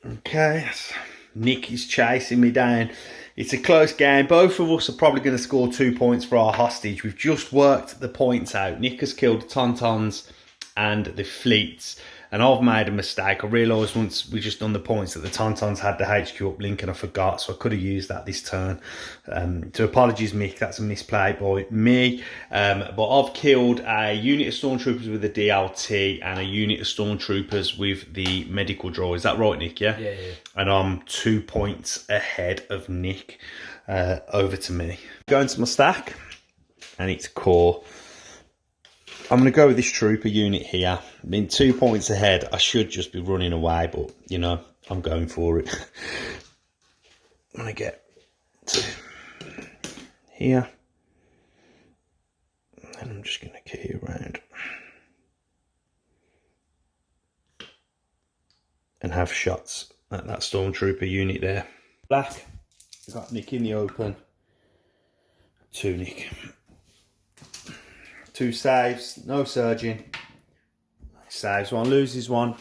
Okay, Nick is chasing me down. It's a close game. Both of us are probably going to score 2 points for our hostage. We've just worked the points out. Nick has killed the Tauntauns and the fleets. And I've made a mistake. I realised once we just done the points that the Tauntauns had the HQ uplink and I forgot. So I could have used that this turn. So apologies, Mick. That's a misplay by me. But I've killed a unit of Stormtroopers with the DLT and a unit of Stormtroopers with the medical draw. Is that right, Nick? Yeah? Yeah. And I'm 2 points ahead of Nick. Over to me. Go into my stack. And it's core. I'm going to go with this trooper unit here. I've been 2 points ahead. I should just be running away, but, you know, I'm going for it. I'm going to get to here. And I'm just going to key around. And have shots at that Stormtrooper unit there. Black. We've got Nick in the open. 2 Nick. 2 saves, no surging. Saves 1, loses 1.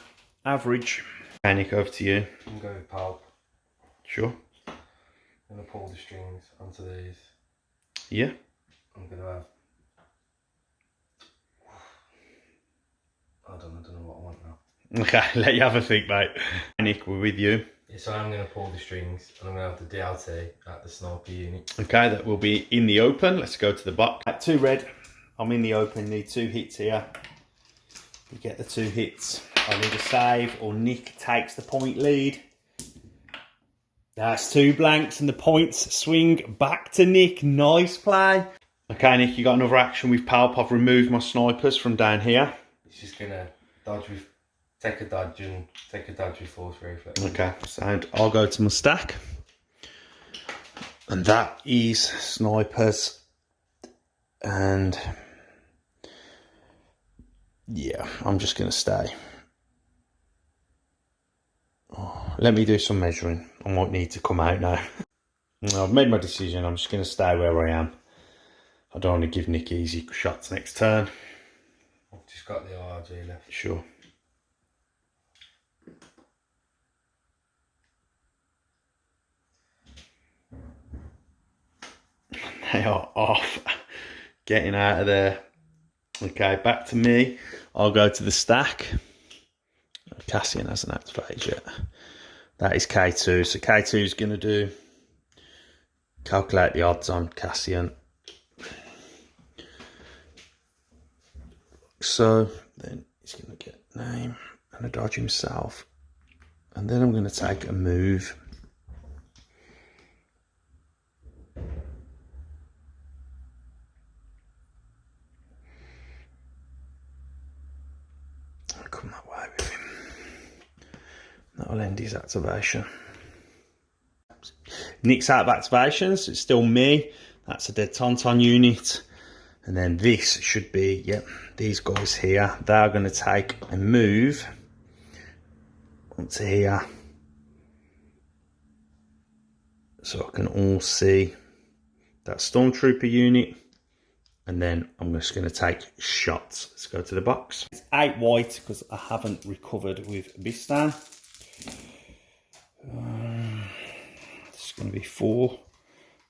Average. Okay, Nick, over to you. I'm going with Palp. Sure. I'm going to pull the strings onto these. Yeah. I'm going to have... I don't know what I want now. Okay, let you have a think, mate. Nick, we're with you. Yeah, so I'm going to pull the strings and I'm going to have the DLT at the sniper unit. Okay, that will be in the open. Let's go to the box. At 2 red. I'm in the open, need 2 hits here. We get the 2 hits. I need a save or Nick takes the point lead. That's 2 blanks and the points swing back to Nick. Nice play. Okay, Nick, you got another action with Palp. I've removed my snipers from down here. It's just going to dodge with, take a dodge with force reflex. Okay, so I'll go to my stack. And that is snipers. And yeah, I'm just going to stay. Oh, let me do some measuring. I might need to come out now. I've made my decision. I'm just going to stay where I am. I don't want to give Nick easy shots next turn. I've just got the RG left. Sure. They are off. Getting out of there. Okay, back to me. I'll go to the stack. Cassian hasn't activated yet. That is K2. So K2 is going to calculate the odds on Cassian. So then he's going to get name and a dodge himself. And then I'm going to take a move. I'll come that way with him. That'll end his activation. Nick's out of activations. It's still me. That's a dead Tauntaun unit. And then this should be, yep, these guys here. They're going to take a move onto here. So I can all see that Stormtrooper unit. And then I'm just going to take shots. Let's go to the box. It's 8 white because I haven't recovered with Bistan. It's going to be 4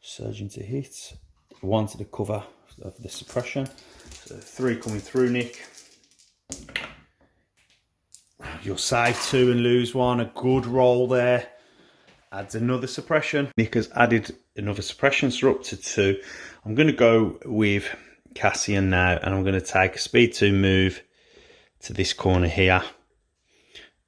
surging to hit, 1 to the cover of the suppression. So 3 coming through, Nick. You'll save 2 and lose 1. A good roll there. Adds another suppression. Nick has added another suppression, so we're up to 2. I'm going to go with Cassian now, and I'm going to take a speed 2 move to this corner here.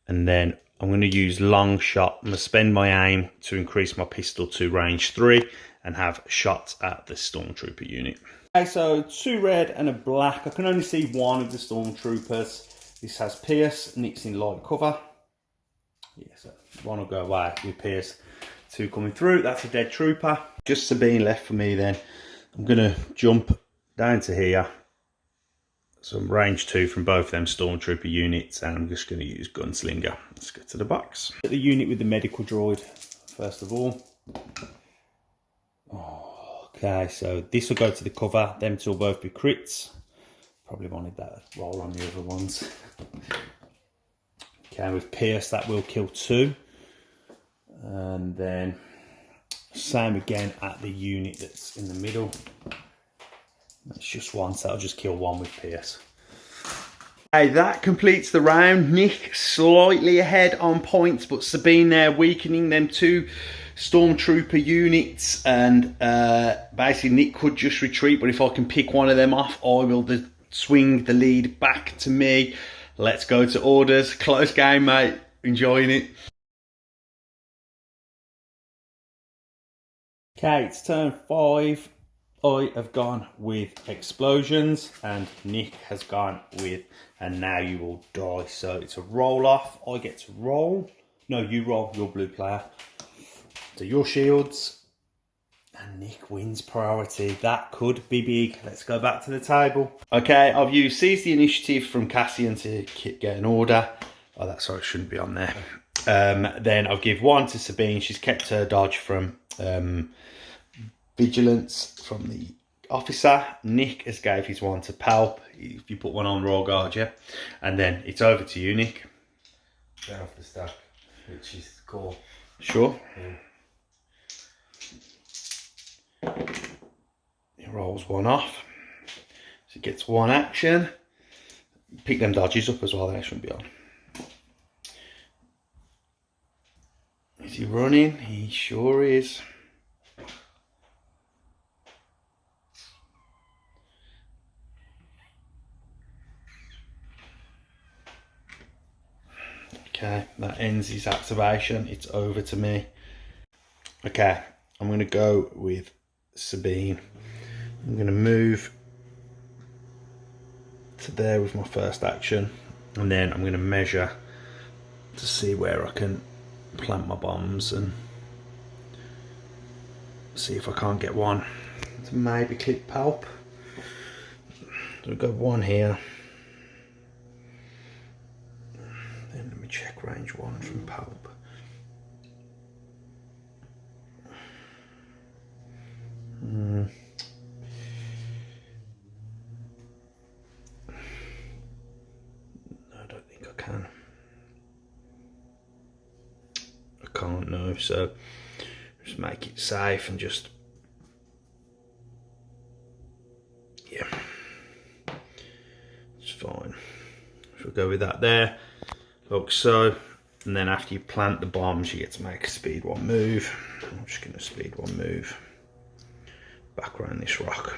And then I'm going to use long shot. I'm going to spend my aim to increase my pistol to range 3 and have shots at the Stormtrooper unit. Okay, so 2 red and a black. I can only see 1 of the Stormtroopers. This has Pierce, Nick's in light cover. Yeah, so 1 will go away with Pierce. 2 coming through, that's a dead trooper. Just Sabine left for me then. I'm going to jump down to here. Some range 2 from both them Stormtrooper units, and I'm just going to use Gunslinger. Let's go to the box. Get the unit with the medical droid, first of all. Okay, so this will go to the cover. Them 2 will both be crits. Probably wanted that roll on the other ones. Okay, with Pierce, that will kill 2. And then same again at the unit that's in the middle. That's just 1, so I'll just kill 1 with Pierce. Okay, that completes the round. Nick slightly ahead on points, but Sabine there weakening them 2 Stormtrooper units. And basically Nick could just retreat, but if I can pick one of them off, I will swing the lead back to me. Let's go to orders. Close game, mate. Enjoying it. Okay, it's turn 5. I have gone with explosions and Nick has gone with and now you will die. So it's a roll off. I get to roll. No, you roll, your blue player. So your shields and Nick wins priority. That could be big. Let's go back to the table. Okay, I've used seize the initiative from Cassian to get an order. Oh, that's sorry, it shouldn't be on there. Then I'll give 1 to Sabine. She's kept her dodge from vigilance from the officer. Nick has gave his 1 to Palp. If you put 1 on Royal Guard, yeah. And then it's over to you, Nick. Get off the stack, which is cool. Sure. Yeah. He rolls 1 off. So he gets 1 action. Pick them dodges up as well, they shouldn't be on. Is he running? He sure is. Okay, that ends his activation. It's over to me. Okay, I'm going to go with Sabine. I'm going to move to there with my first action. And then I'm going to measure to see where I can plant my bombs and see if I can't get 1 to maybe click Palp. So I've got 1 here. Then let me check range 1 from Palp. No, I don't think I can. I can't, no, so just make it safe and just, yeah, it's fine. So we'll go with that there. If like so. And then after you plant the bombs, you get to make a speed 1 move. I'm just going to speed 1 move back around this rock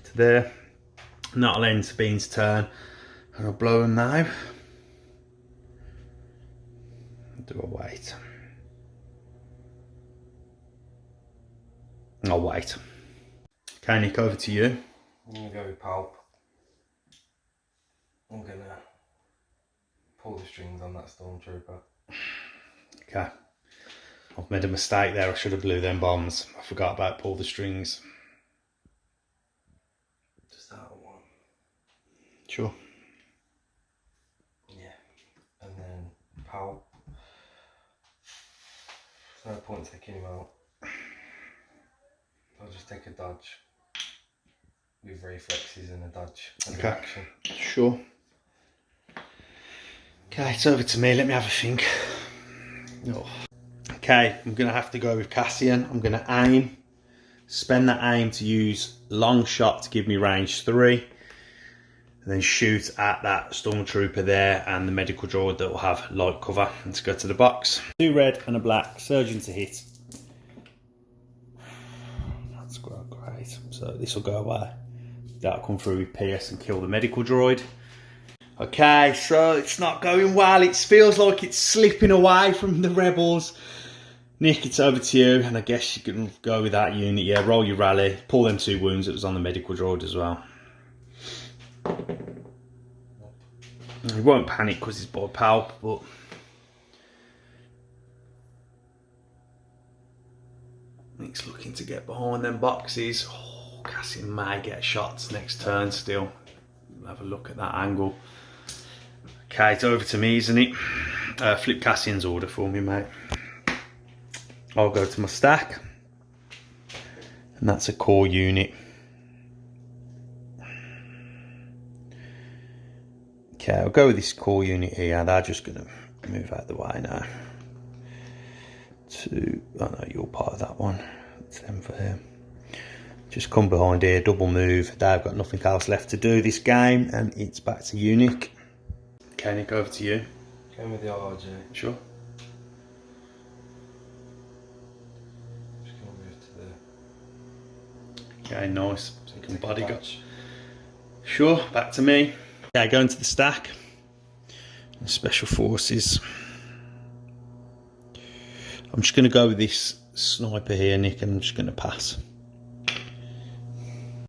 to there. And that'll end Sabine's turn. And I'll blow him now. Do I wait? I'll wait. Okay, Nick, over to you. I'm going to go with Palp. I'm going to pull the strings on that Stormtrooper. Okay. I've made a mistake there. I should have blew them bombs. I forgot about pull the strings. Just that one. Sure. Yeah. And then Palp. There's no point taking him out. I'll just take a dodge. With reflexes and a dodge as an action. Sure. Okay, it's over to me. Let me have a think. Oh. Okay, I'm going to have to go with Cassian. I'm going to aim. Spend that aim to use long shot to give me range 3. And then shoot at that Stormtrooper there and the medical droid that will have light cover. Let's go to the box. 2 red and a black. Surgeon to hit. That's great. So this will go away. That'll come through with PS and kill the medical droid. Okay, so it's not going well. It feels like it's slipping away from the rebels. Nick, it's over to you, and I guess you can go with that unit. Yeah, roll your rally, pull them 2 wounds that was on the medical droid as well. He won't panic because he's by Palp, but Nick's looking to get behind them boxes. Oh, Cassian may get shots next turn still. We'll have a look at that angle. Okay, it's over to me, isn't it? Flip Cassian's order for me, mate. I'll go to my stack. And that's a core unit. Okay, I'll go with this core unit here. They're just going to move out of the way now. Oh no, you're part of that one. It's them for him. Just come behind here, double move. They've got nothing else left to do this game, and it's back to you, Nick. Okay, Nick, over to you. Going with the RRG. Sure. Just going to move to the... Okay, nice. So you can bodyguard. Sure, back to me. Okay, going to the stack. Special forces. I'm just going to go with this sniper here, Nick, and I'm just going to pass.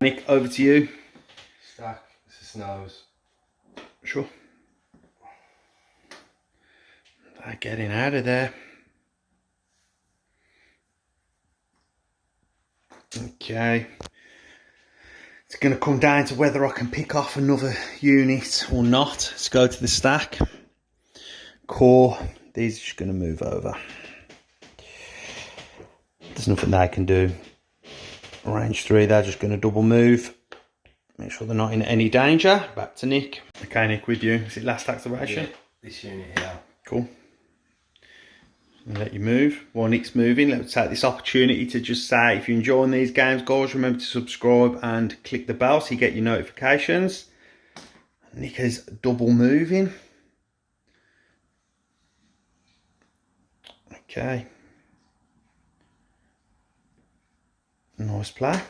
Nick, over to you. Stack, this is Snows. Sure. They're getting out of there. Okay. It's going to come down to whether I can pick off another unit or not. Let's go to the stack. Core. These are just going to move over. There's nothing they can do. Range 3, they're just going to double move. Make sure they're not in any danger. Back to Nick. Okay, Nick, with you. Is it last activation? Yeah, this unit here. Cool. And let you move. While Nick's moving, let's take this opportunity to just say, if you're enjoying these games, guys, remember to subscribe and click the bell so you get your notifications. Nick is double moving. Okay. Nice play.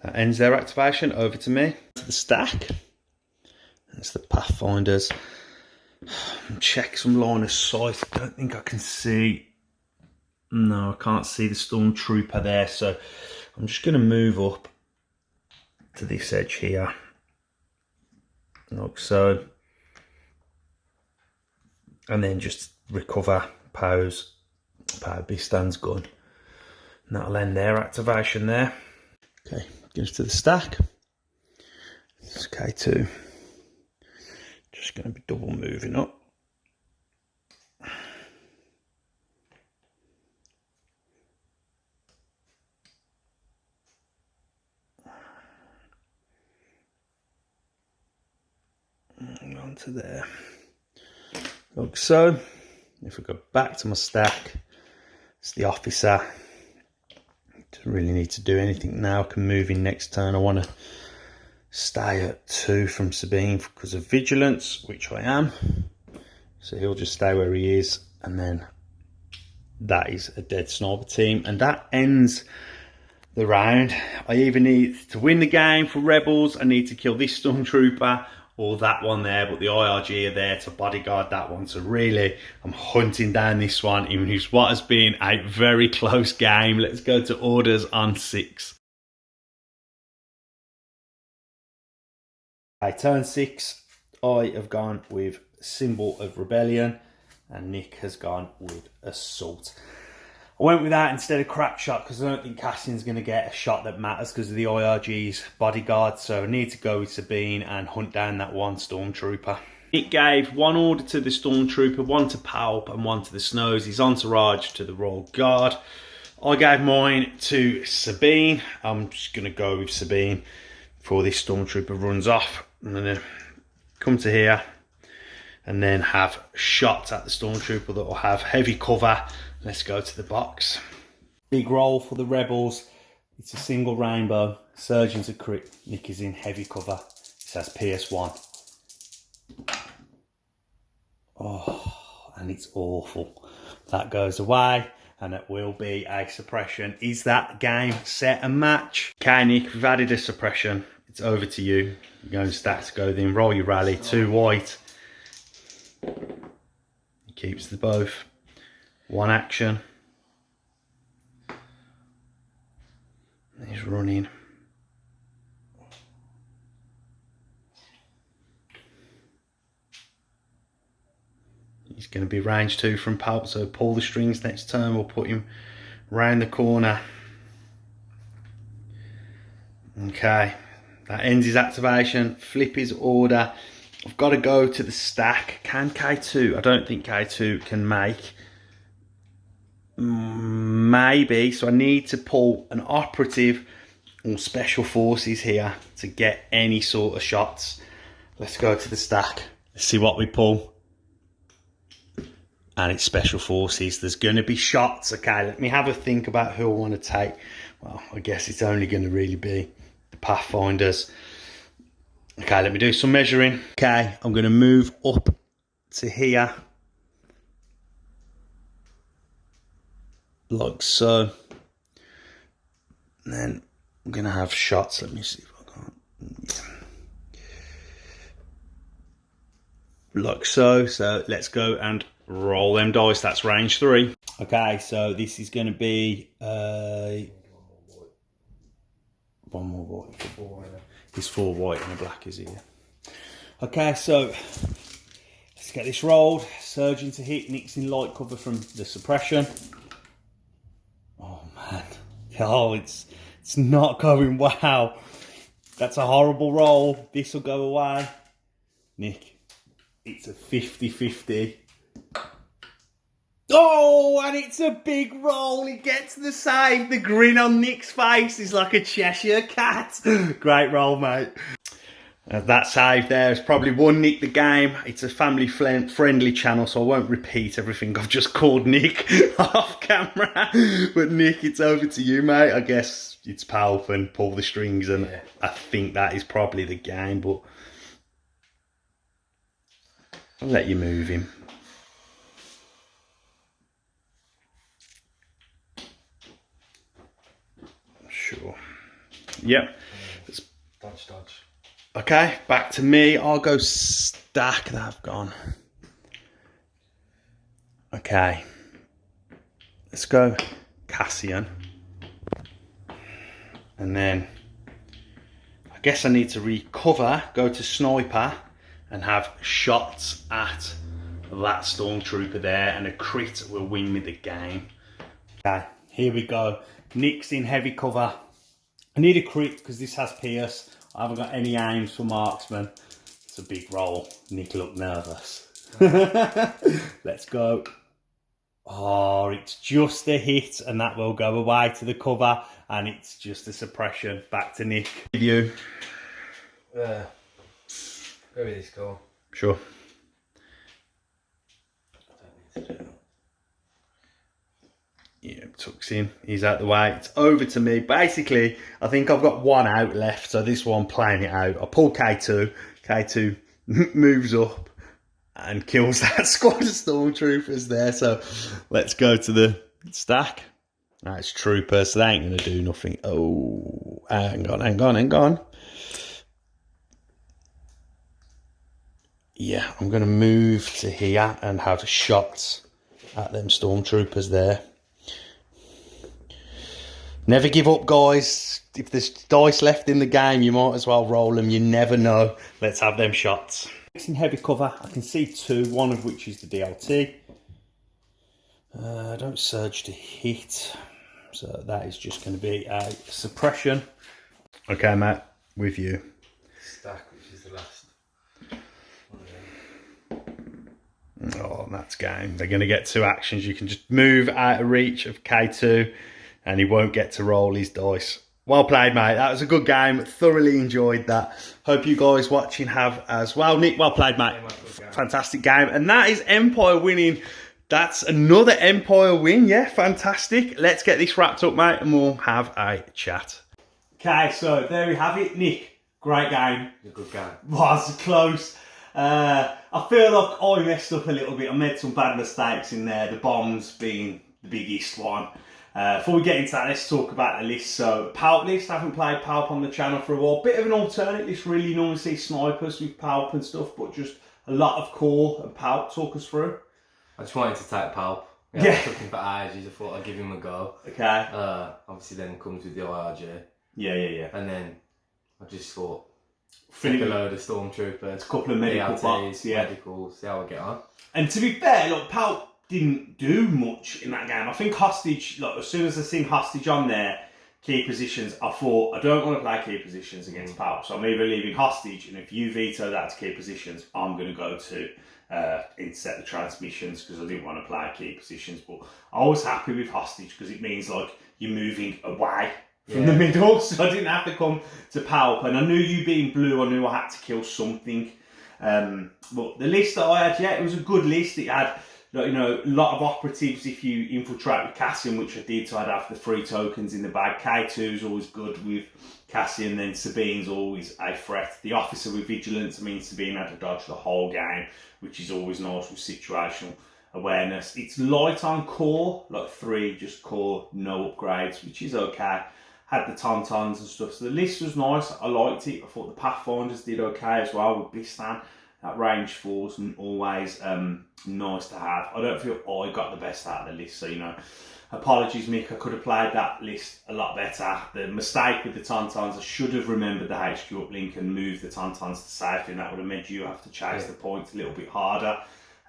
That ends their activation. Over to me. To the stack. That's the Pathfinders. Check some line of sight. I don't think I can see. No, I can't see the Stormtrooper there. So I'm just going to move up to this edge here. Like so. And then just recover Poe's Poe Bistan's gun. And that'll end their activation there. Okay, goes to the stack. It's K2. Just going to be double moving up. And onto there. Like so. If we go back to my stack, it's the officer. Don't really need to do anything now. I can move in next turn. I want to stay at 2 from Sabine because of vigilance, which I am. So he'll just stay where he is, and then that is a dead sniper team, and that ends the round. I either need to win the game for Rebels, I need to kill this Stormtrooper, or that one there, but the IRG are there to bodyguard that one. So really, I'm hunting down this one, even if what has been a very close game. Let's go to orders on 6. Okay, turn 6, I have gone with Symbol of Rebellion, and Nick has gone with Assault. I went with that instead of Crack Shot because I don't think Cassian's going to get a shot that matters because of the IRG's bodyguard. So I need to go with Sabine and hunt down that one Stormtrooper. Nick gave 1 order to the Stormtrooper, 1 to Palp and 1 to the Snows. His entourage to the Royal Guard. I gave mine to Sabine. I'm just going to go with Sabine before this Stormtrooper runs off. I'm going to come to here and then have shots at the Stormtrooper that will have heavy cover. Let's go to the box. Big roll for the Rebels. It's a single rainbow. Surgeon's a crit. Nick is in heavy cover. It says PS1. Oh, and it's awful. That goes away, and it will be a suppression. Is that game set and match? Okay, Nick, we've added a suppression. It's over to you. You're going stats, go then. Roll your rally. 2 white. He keeps the both. 1 action. He's running. He's going to be range 2 from Palp, so pull the strings next turn. We'll put him round the corner. Okay, that ends his activation. Flip his order. I've got to go to the stack. Can K2? I don't think K2 can make. Maybe, so I need to pull an operative or special forces here to get any sort of shots. Let's go to the stack. Let's see what we pull. And it's special forces. There's going to be shots. Okay, let me have a think about who I want to take. Well, I guess it's only going to really be the Pathfinders. Okay, let me do some measuring. Okay, I'm going to move up to here. Like so. And then I'm going to have shots. Let me see if I can't. Yeah. Like so. So let's go and roll them dice. That's range 3. Okay, so this is going to be one more white. There's 4 white and a black is here. Okay, so let's get this rolled. Surgeon to hit. Nick's in light cover from the suppression. Oh man. Oh, it's not going well. That's a horrible roll. This will go away. Nick, it's a 50-50. Oh, and it's a big roll. He gets the save. The grin on Nick's face is like a Cheshire cat. Great roll, mate. That save there has probably won Nick the game. It's a family-friendly channel, so I won't repeat everything I've just called Nick off camera. But Nick, it's over to you, mate. I guess it's Palp and pull the strings, and yeah. I think that is probably the game, but I'll let you move him. Sure. Yep. Dodge. Okay, back to me. I'll go stack. That I've gone. Okay. Let's go Cassian. And then I guess I need to recover, go to sniper and have shots at that Stormtrooper there, and a crit will win me the game. Okay, here we go. Nick's in heavy cover. I need a crit because this has Pierce. I haven't got any aims for marksman. It's a big roll. Nick looked nervous. Let's go. Oh, it's just a hit, and that will go away to the cover, and it's just a suppression. Back to Nick. You. Go with this call. Sure. I don't need to do it. Yeah, tucks in. He's out the way. It's over to me. Basically, I think I've got one out left, so this one playing it out. I pull K2. K2 moves up and kills that squad of stormtroopers there. So let's go to the stack. That's troopers, so they ain't going to do nothing. Oh, hang on. Yeah, I'm going to move to here and have shots at them stormtroopers there. Never give up, guys. If there's dice left in the game, you might as well roll them. You never know. Let's have them shots. In heavy cover, I can see two, one of which is the DLT. Don't surge to hit. So that is just going to be a suppression. Okay, mate, with you. Stack, which is the last. Oh, that's game. They're going to get two actions. You can just move out of reach of K2 and he won't get to roll his dice. Well played, mate. That was a good game. Thoroughly enjoyed that. Hope you guys watching have as well. Nick, well played, mate. Fantastic game. And that is Empire winning. That's another Empire win. Yeah, fantastic. Let's get this wrapped up, mate, and we'll have a chat. Okay, so there we have it. Nick, great game. A good game. Was close. I feel like I messed up a little bit. I made some bad mistakes in there, the bombs being the biggest one. Before we get into that, let's talk about the list. So, Palp list, I haven't played Palp on the channel for a while. Bit of an alternate list, really. You normally see snipers with Palp and stuff, but just a lot of core and Palp. Talk us through. I just wanted to take Palp. Yeah. I took him for ages. I thought I'd give him a go. Okay. Obviously, then comes with the IRG. Yeah. And then I just thought, Filling a load of stormtroopers, a couple of medical bots, medicals, see how I get on. And to be fair, look, Palp didn't do much in that game. I think Hostage, like, as soon as I seen Hostage on there, key positions, I thought, I don't want to play key positions against Palp. So I'm either leaving Hostage, and if you veto that to key positions, I'm going to go to intercept the transmissions, because I didn't want to play key positions. But I was happy with Hostage, because it means, like, you're moving away from the middle, so I didn't have to come to Palp. And I knew you being blue, I knew I had to kill something. But the list that I had, it was a good list. It had, you know, a lot of operatives if you infiltrate with Cassian, which I did, so I'd have the 3 tokens in the bag. K2 is always good with Cassian, then Sabine's always a threat. The officer with vigilance, I mean, Sabine had to dodge the whole game, which is always nice with situational awareness. It's light on core, like 3, just core, no upgrades, which is okay. Had the Tauntauns and stuff, so the list was nice. I liked it. I thought the Pathfinders did okay as well with Bistan. That range 4's always nice to have. I don't feel I got the best out of the list, so, you know, apologies, Mick. I could have played that list a lot better. The mistake with the Tauntauns, I should have remembered the HQ uplink and moved the Tauntauns to safety, and that would have meant you have to chase the points a little bit harder.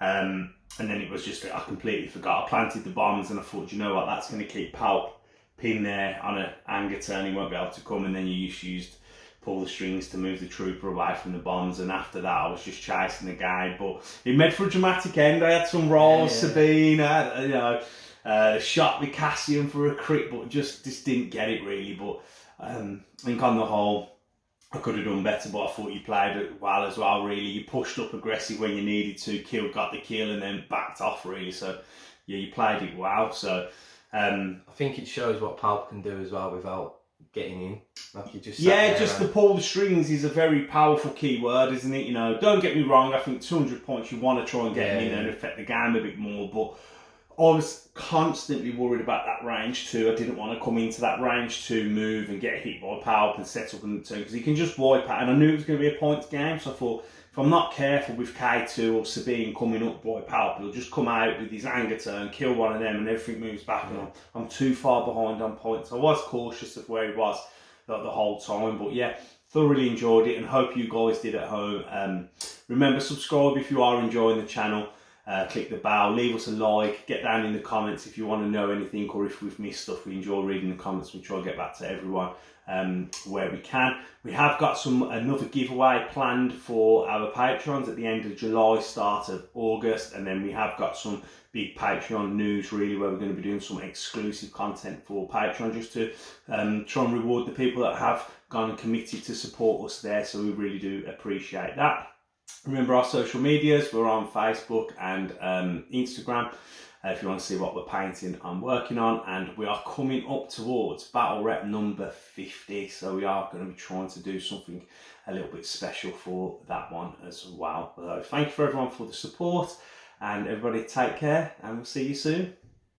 And then it was just, I completely forgot. I planted the bombs and I thought, you know what, that's going to keep Palp pin there on an anger turn, he won't be able to come, and then you used pull the strings to move the trooper away from the bombs, and after that I was just chasing the guy. But it made for a dramatic end. I had some rolls, Sabine, I had, you know, shot with Cassian for a crit, but just didn't get it really. But I think on the whole I could have done better, but I thought you played it well as well, really. You pushed up aggressive when you needed to, got the kill, and then backed off, really. So yeah, you played it well. So I think it shows what Palp can do as well without getting in. Like, you just the pull the strings is a very powerful keyword, isn't it? You know, don't get me wrong, I think 200 points you want to try and get in and affect the game a bit more, but I was constantly worried about that range 2. I didn't want to come into that range 2 move and get hit by Palp and set up on the turn, because he can just wipe out, and I knew it was going to be a points game, so I thought, if I'm not careful with K2 or Sabine coming up by Palp, he'll just come out with his anger turn, kill one of them, and everything moves back, and I'm too far behind on points. I was cautious of where he was the whole time, but yeah, thoroughly enjoyed it, and hope you guys did at home. Remember, subscribe if you are enjoying the channel. Click the bell, leave us a like, get down in the comments if you want to know anything, or if we've missed stuff. We enjoy reading the comments. We try to get back to everyone where we can. We have got another giveaway planned for our Patreons at the end of July, start of August, and then we have got some big Patreon news, really, where we're going to be doing some exclusive content for Patreon, just to try and reward the people that have gone and committed to support us there. So we really do appreciate that. Remember our social medias, we're on Facebook and Instagram. if you want to see what we're painting I'm working on. And we are coming up towards battle rep number 50, so we are going to be trying to do something a little bit special for that one as well. So thank you for everyone for the support, and everybody take care, and we'll see you soon.